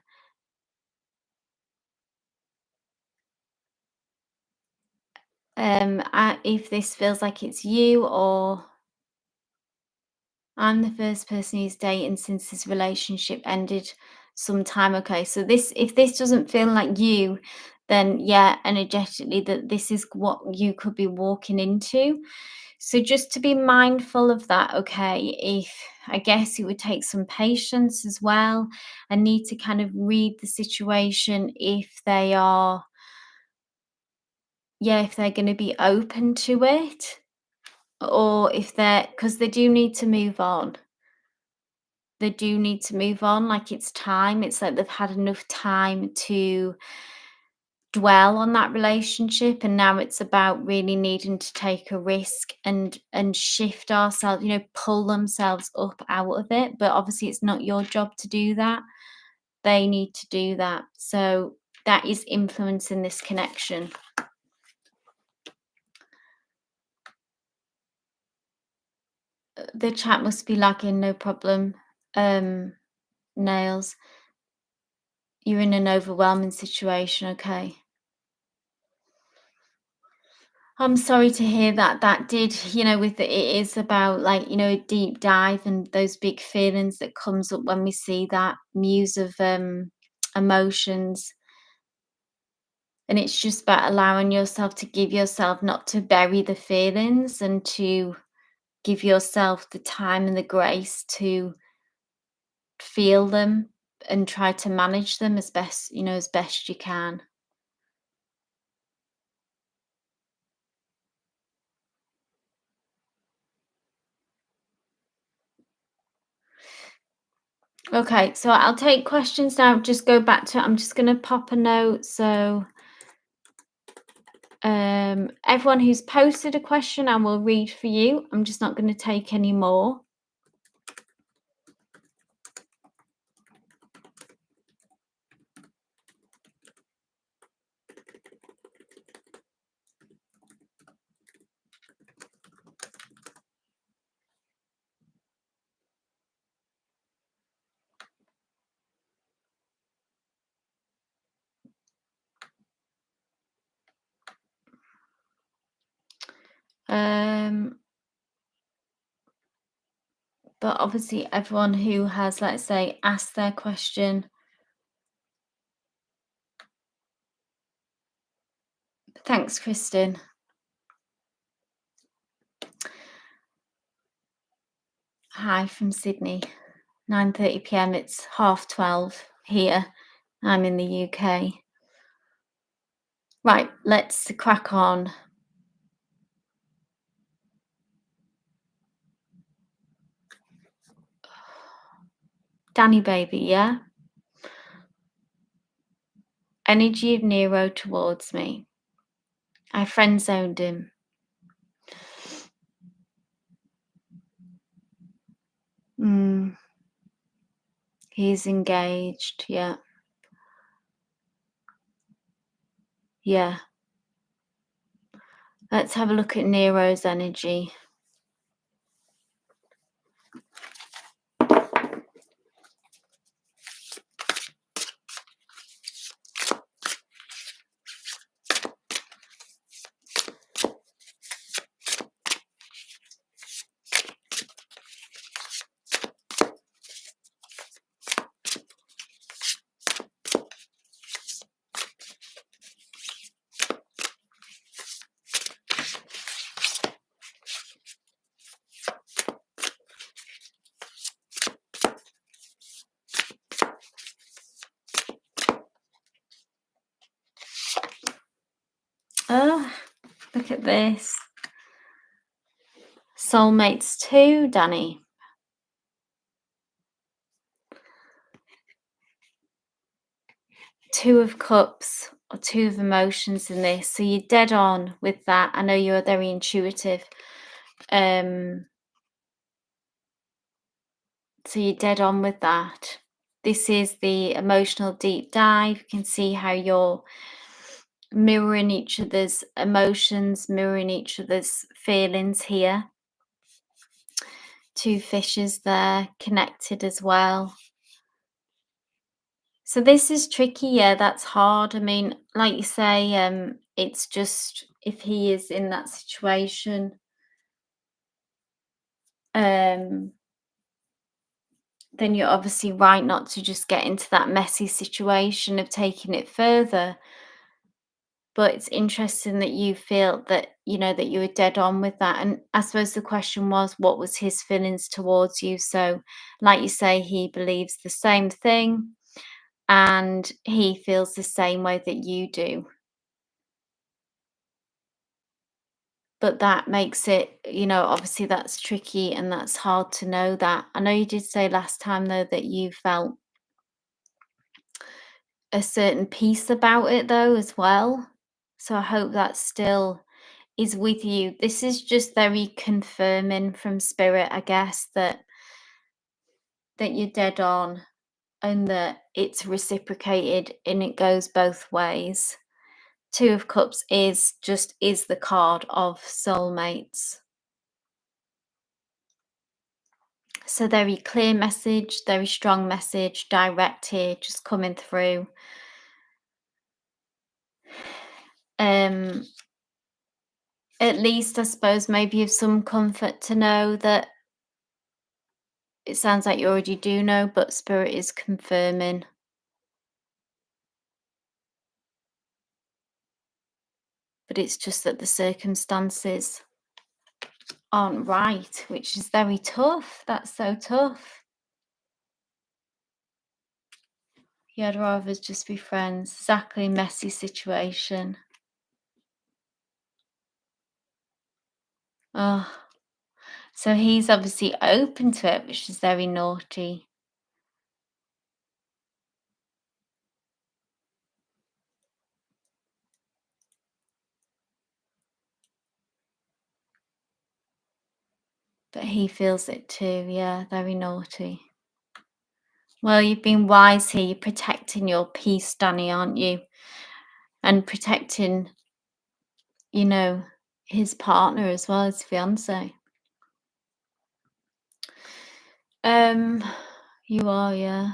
if this feels like it's you, or I'm the first person he's dating since this relationship ended some time. Okay, so this, if this doesn't feel like you, then yeah, energetically that this is what you could be walking into. So just to be mindful of that, okay? If I guess it would take some patience as well. I need to kind of read the situation if they are, yeah, if they're going to be open to it, or if they're, because they do need to move on. They do need to move on, like it's time. It's like they've had enough time to dwell on that relationship, and now it's about really needing to take a risk and shift ourselves, pull themselves up out of it. But obviously it's not your job to do that. They need to do that. So that is influencing this connection. The chat must be lagging, no problem. Nails, you're in an overwhelming situation, okay? I'm sorry to hear that. That did, with it is about, like, a deep dive and those big feelings that comes up when we see that muse of emotions. And it's just about allowing yourself to give yourself, not to bury the feelings, and to give yourself the time and the grace to feel them and try to manage them as best you can. Okay, so I'll take questions now. Just go back to, I'm just going to pop a note. So everyone who's posted a question, I will read for you. I'm just not going to take any more. But obviously everyone who has, let's say, asked their question. Thanks, Kristen. Hi from Sydney. 9:30 p.m. It's 12:30 here. I'm in the UK. Right, let's crack on. Danny baby, yeah? Energy of Nero towards me. I friend zoned him. He's engaged, yeah. Yeah. Let's have a look at Nero's energy. Oh, look at this. Soulmates 2, Danny. Two of Cups or two of emotions in this. So you're dead on with that. I know you're very intuitive. Um, so you're dead on with that. This is the emotional deep dive. You can see how you're mirroring each other's emotions, mirroring each other's feelings here. Two fishes there connected as well. So this is tricky, yeah, that's hard. I mean, like you say, it's just if he is in that situation, um, then you're obviously right not to just get into that messy situation of taking it further. But it's interesting that you feel that, you know, that you were dead on with that. And I suppose the question was, what was his feelings towards you? So, like you say, he believes the same thing and he feels the same way that you do. But that makes it, you know, obviously that's tricky and that's hard to know that. I know you did say last time though that you felt a certain peace about it though as well. So I hope that still is with you. This is just very confirming from spirit, I guess, that you're dead on and that it's reciprocated and it goes both ways. Two of Cups is the card of soulmates. So very clear message, very strong message, direct here, just coming through. Um, at least I suppose maybe of some comfort to know that it sounds like you already do know, but spirit is confirming. But it's just that the circumstances aren't right, which is very tough. That's so tough. Yeah, I'd rather us just be friends. Exactly, messy situation. Oh, so he's obviously open to it, which is very naughty. But he feels it too. Yeah, very naughty. Well, you've been wise here. You're protecting your peace, Danny, aren't you? And protecting, you know, his partner as well, his fiance. Um, you are, yeah.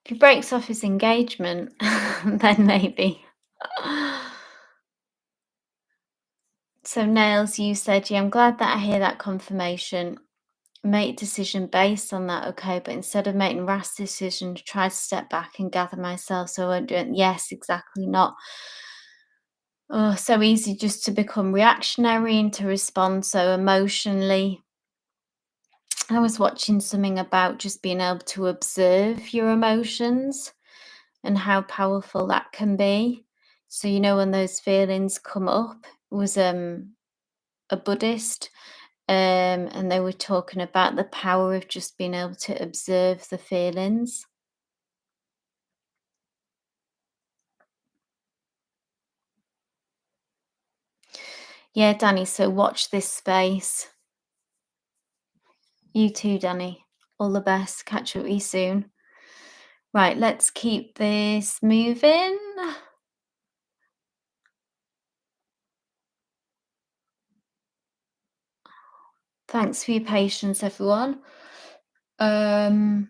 If he breaks off his engagement, then maybe. So, Nails, you said, yeah, I'm glad that I hear that confirmation. Make decision based on that, okay? But instead of making rash decisions, try to step back and gather myself so I won't do it. Yes, exactly. Not oh, so easy just to become reactionary and to respond so emotionally. I was watching something about just being able to observe your emotions and how powerful that can be. So, you know, when those feelings come up, was a Buddhist, and they were talking about the power of just being able to observe the feelings. Yeah, Danny, so watch this space. You too, Danny. All the best. Catch up with you soon. Right, let's keep this moving. Thanks for your patience, everyone. Um,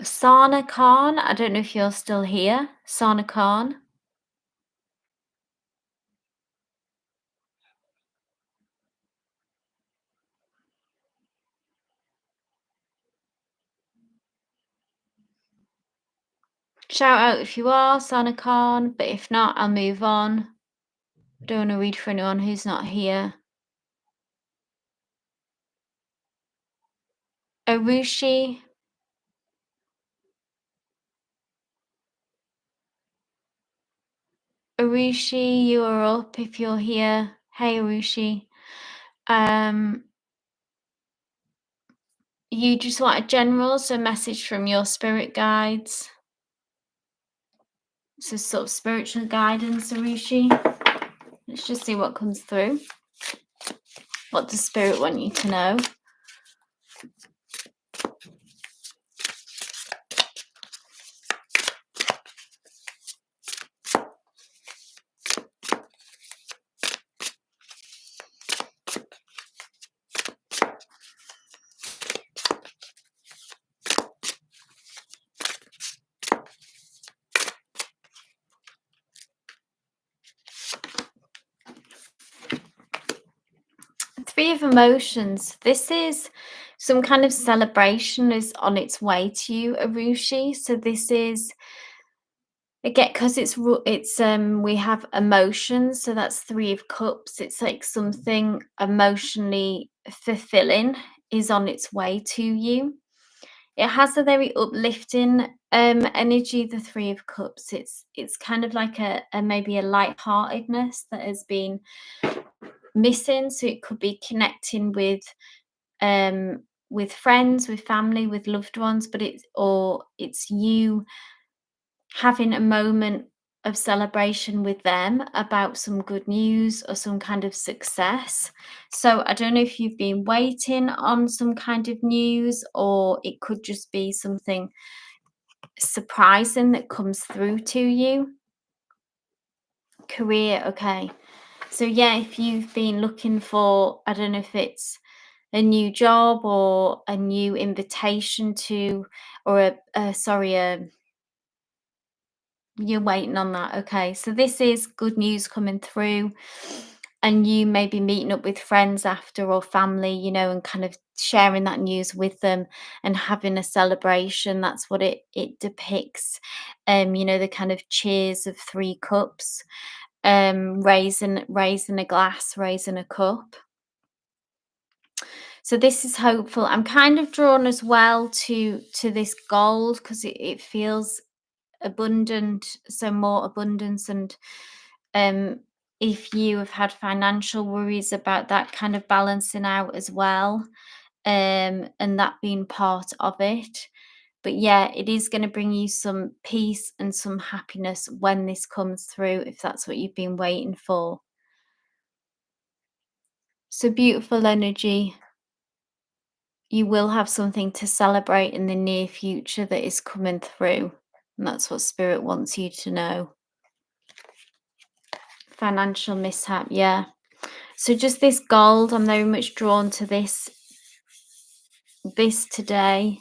Sana Khan, I don't know if you're still here. Sana Khan. Shout out if you are, Sana Khan, but if not, I'll move on. Don't want to read for anyone who's not here. Arushi, Arushi, you are up if you're here. Hey, Arushi. Um, you just want a general, so message from your spirit guides. So sort of spiritual guidance, Arushi. Let's just see what comes through. What does spirit want you to know? Three of emotions. This is some kind of celebration is on its way to you, Arushi. So this is again because it's we have emotions. So that's three of cups. It's like something emotionally fulfilling is on its way to you. It has a very uplifting energy. The three of cups. It's kind of like a maybe a lightheartedness that has been missing. So it could be connecting with friends, with family, with loved ones, but it's you having a moment of celebration with them about some good news or some kind of success. So I don't know if you've been waiting on some kind of news, or it could just be something surprising that comes through to you. Career, okay. So yeah, if you've been looking for, I don't know if it's a new job or a new invitation to, or you're waiting on that. Okay, so this is good news coming through, and you may be meeting up with friends after or family, and kind of sharing that news with them and having a celebration. That's what it depicts. The kind of cheers of three cups, raising a glass, raising a cup. So this is hopeful. I'm kind of drawn as well to this gold because it feels abundant, so more abundance. And um if you have had financial worries, about that kind of balancing out as well, and that being part of it. But yeah, it is going to bring you some peace and some happiness when this comes through, if that's what you've been waiting for. So beautiful energy. You will have something to celebrate in the near future that is coming through. And that's what spirit wants you to know. Financial mishap, yeah. So just this gold, I'm very much drawn to this today.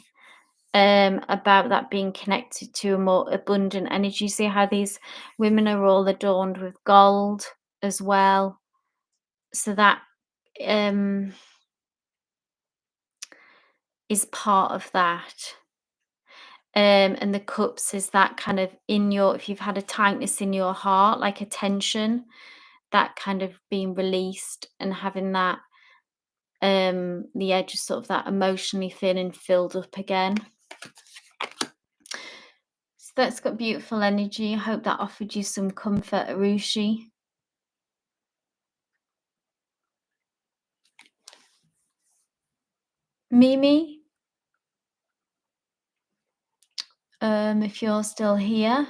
About that being connected to a more abundant energy. See how these women are all adorned with gold as well. So that um is part of that. And the cups is that kind of if you've had a tightness in your heart, like a tension, that kind of being released and having that, the edge of sort of that emotionally feeling filled up again. So that's got beautiful energy. I hope that offered you some comfort, Arushi. Mimi, if you're still here,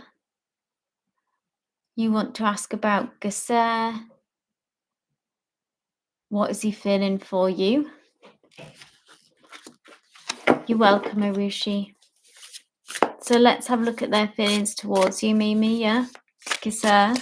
you want to ask about Gasser. What is he feeling for you? You're welcome, Arushi. So let's have a look at their feelings towards you, Mimi, yeah? Gasser.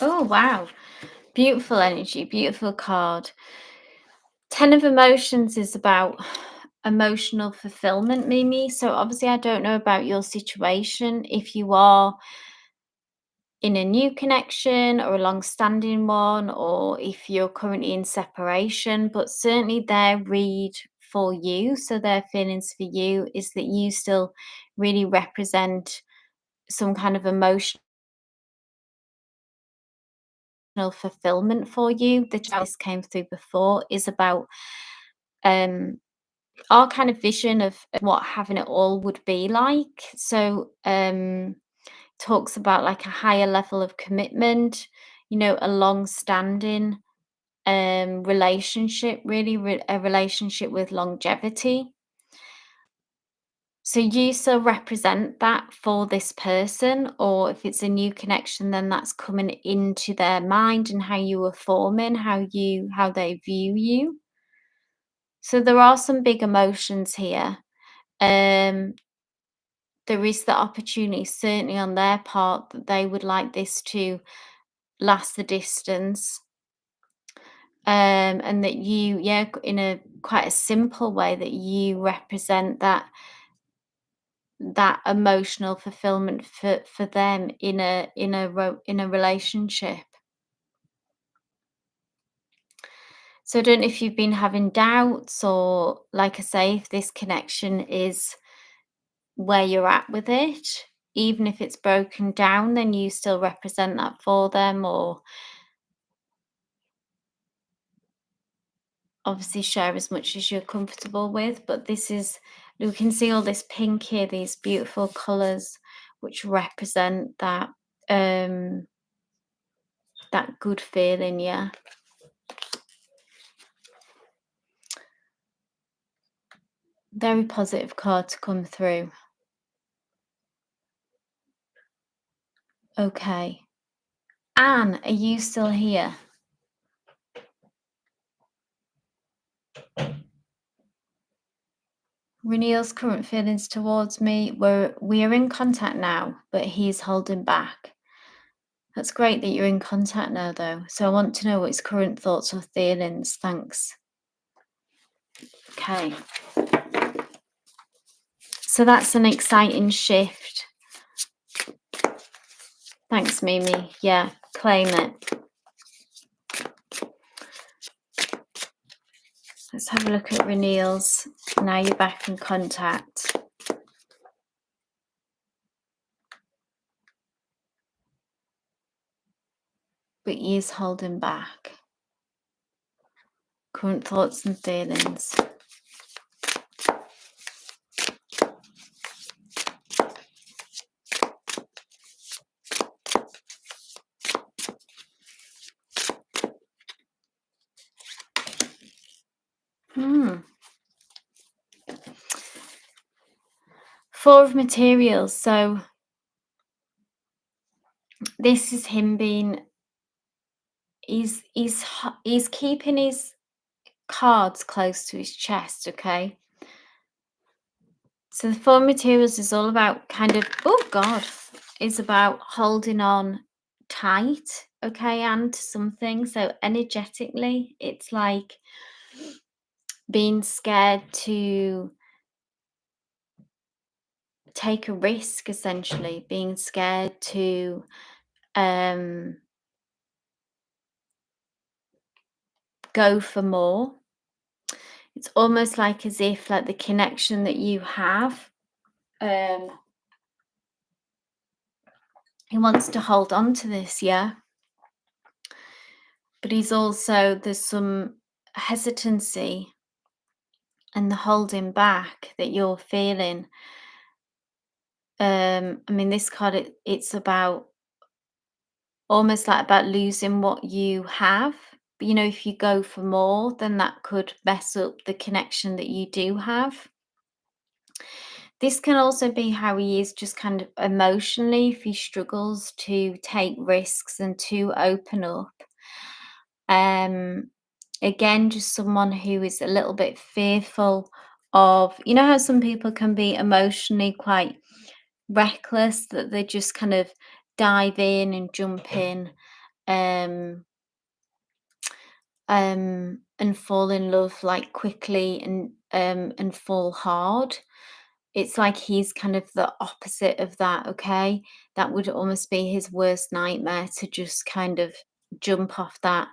Oh, wow. Beautiful energy, beautiful card. 10 of emotions is about emotional fulfillment, Mimi. So obviously I don't know about your situation. If you are in a new connection or a long-standing one, or if you're currently in separation, but certainly their read for you, so their feelings for you, is that you still really represent some kind of emotional fulfillment for you. The child this came through before is about um our kind of vision of what having it all would be like. So talks about like a higher level of commitment, a long standing relationship, really a relationship with longevity. So you still represent that for this person, or if it's a new connection, then that's coming into their mind and how you were forming, how they view you. So there are some big emotions here. Um, there is the opportunity, certainly on their part, that they would like this to last the distance. And that you, yeah, in a quite a simple way, that you represent that emotional fulfillment for them in a relationship. So I don't know if you've been having doubts, or like I say, if this connection is where you're at with it, even if it's broken down, then you still represent that for them, or obviously share as much as you're comfortable with. But this is, we can see all this pink here, these beautiful colors, which represent um that good feeling. Yeah, very positive card to come through. Okay, Anne, are you still here? Reneal's current feelings towards me, we are in contact now, but he's holding back. That's great that you're in contact now, though. So I want to know what his current thoughts or feelings. Thanks. Okay. So that's an exciting shift. Thanks, Mimi. Yeah, claim it. Let's have a look at Reneal's. Now you're back in contact. But he is holding back. Current thoughts and feelings. Hmm. Four of materials. So this is him being. He's keeping his cards close to his chest. Okay. So the four materials is all about kind of. Oh God, is about holding on tight. Okay, and to something. So energetically, it's like being scared to take a risk, essentially being scared to um go for more. It's almost like as if like the connection that you have, um he wants to hold on to this, yeah, but he's also, there's some hesitancy and the holding back that you're feeling. I mean, this card, it's about almost like about losing what you have. But, if you go for more, then that could mess up the connection that you do have. This can also be how he is just kind of emotionally, if he struggles to take risks and to open up. Um, Again, just someone who is a little bit fearful of, how some people can be emotionally quite reckless, that they just kind of dive in and jump in. Um, and fall in love like quickly and fall hard. It's like he's kind of the opposite of that, okay? That would almost be his worst nightmare, to just kind of jump off that,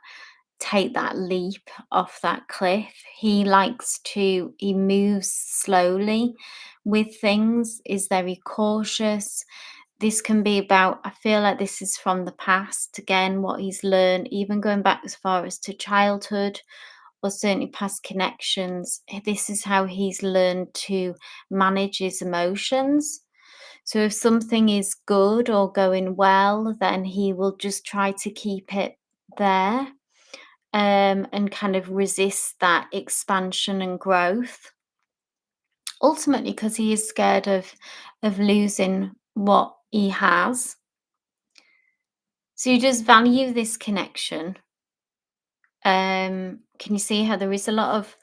take that leap off that cliff. He moves slowly with things, is very cautious. This can be about, I feel like this is from the past, again, what he's learned, even going back as far as to childhood or certainly past connections. This is how he's learned to manage his emotions. So if something is good or going well, then he will just try to keep it there, and kind of resist that expansion and growth. Ultimately, because he is scared of losing what he has. So you just value this connection. Can you see how there is a lot of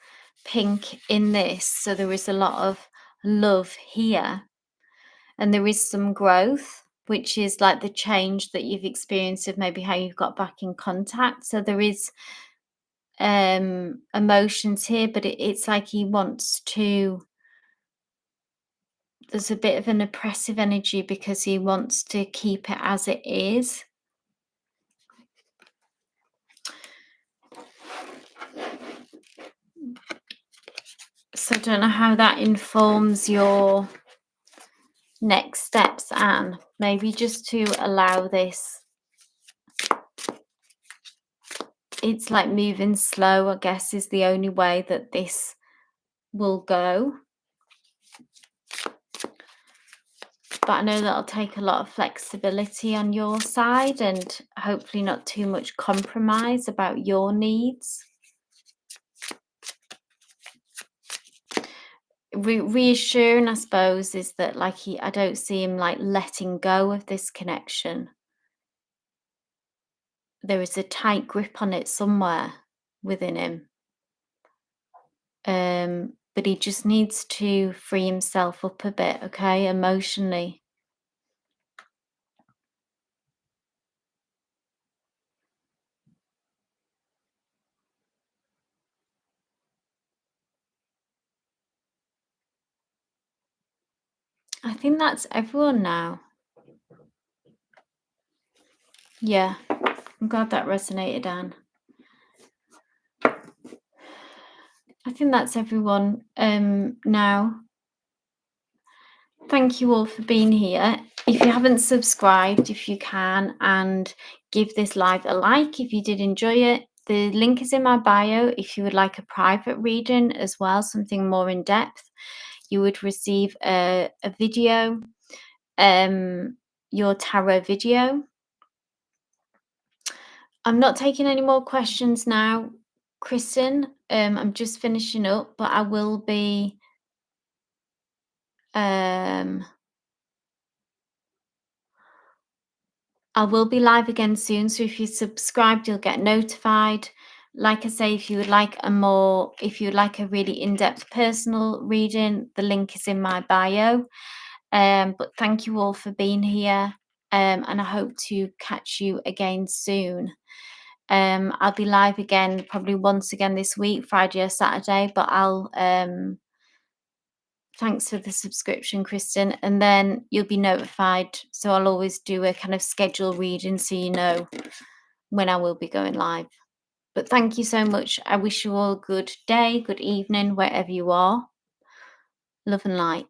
pink in this? So there is a lot of love here, and there is some growth, which is like the change that you've experienced of maybe how you've got back in contact. So there is emotions here, but it's like he wants to, there's a bit of an oppressive energy because he wants to keep it as it is. So I don't know how that informs your next steps, Anne. Maybe just to allow this. It's like moving slow, I guess, is the only way that this will go. But I know that'll take a lot of flexibility on your side and hopefully not too much compromise about your needs. Reassuring, I suppose, is that like I don't see him like letting go of this connection. There is a tight grip on it somewhere within him. But he just needs to free himself up a bit, okay, emotionally. I think that's everyone now. Yeah, I'm glad that resonated, Anne. I think that's everyone now. Thank you all for being here. If you haven't subscribed, if you can, and give this live a like if you did enjoy it. The link is in my bio if you would like a private reading as well, something more in depth. You would receive a video, your tarot video. I'm not taking any more questions now, Kristen. I'm just finishing up, but I will be live again soon. So if you're subscribed, you'll get notified. Like I say, if you would like a really in-depth personal reading, the link is in my bio. But thank you all for being here. And I hope to catch you again soon. I'll be live again, probably once again this week, Friday or Saturday, but thanks for the subscription, Kristen, and then you'll be notified. So I'll always do a kind of schedule reading so you know when I will be going live. But thank you so much. I wish you all a good day, good evening, wherever you are. Love and light.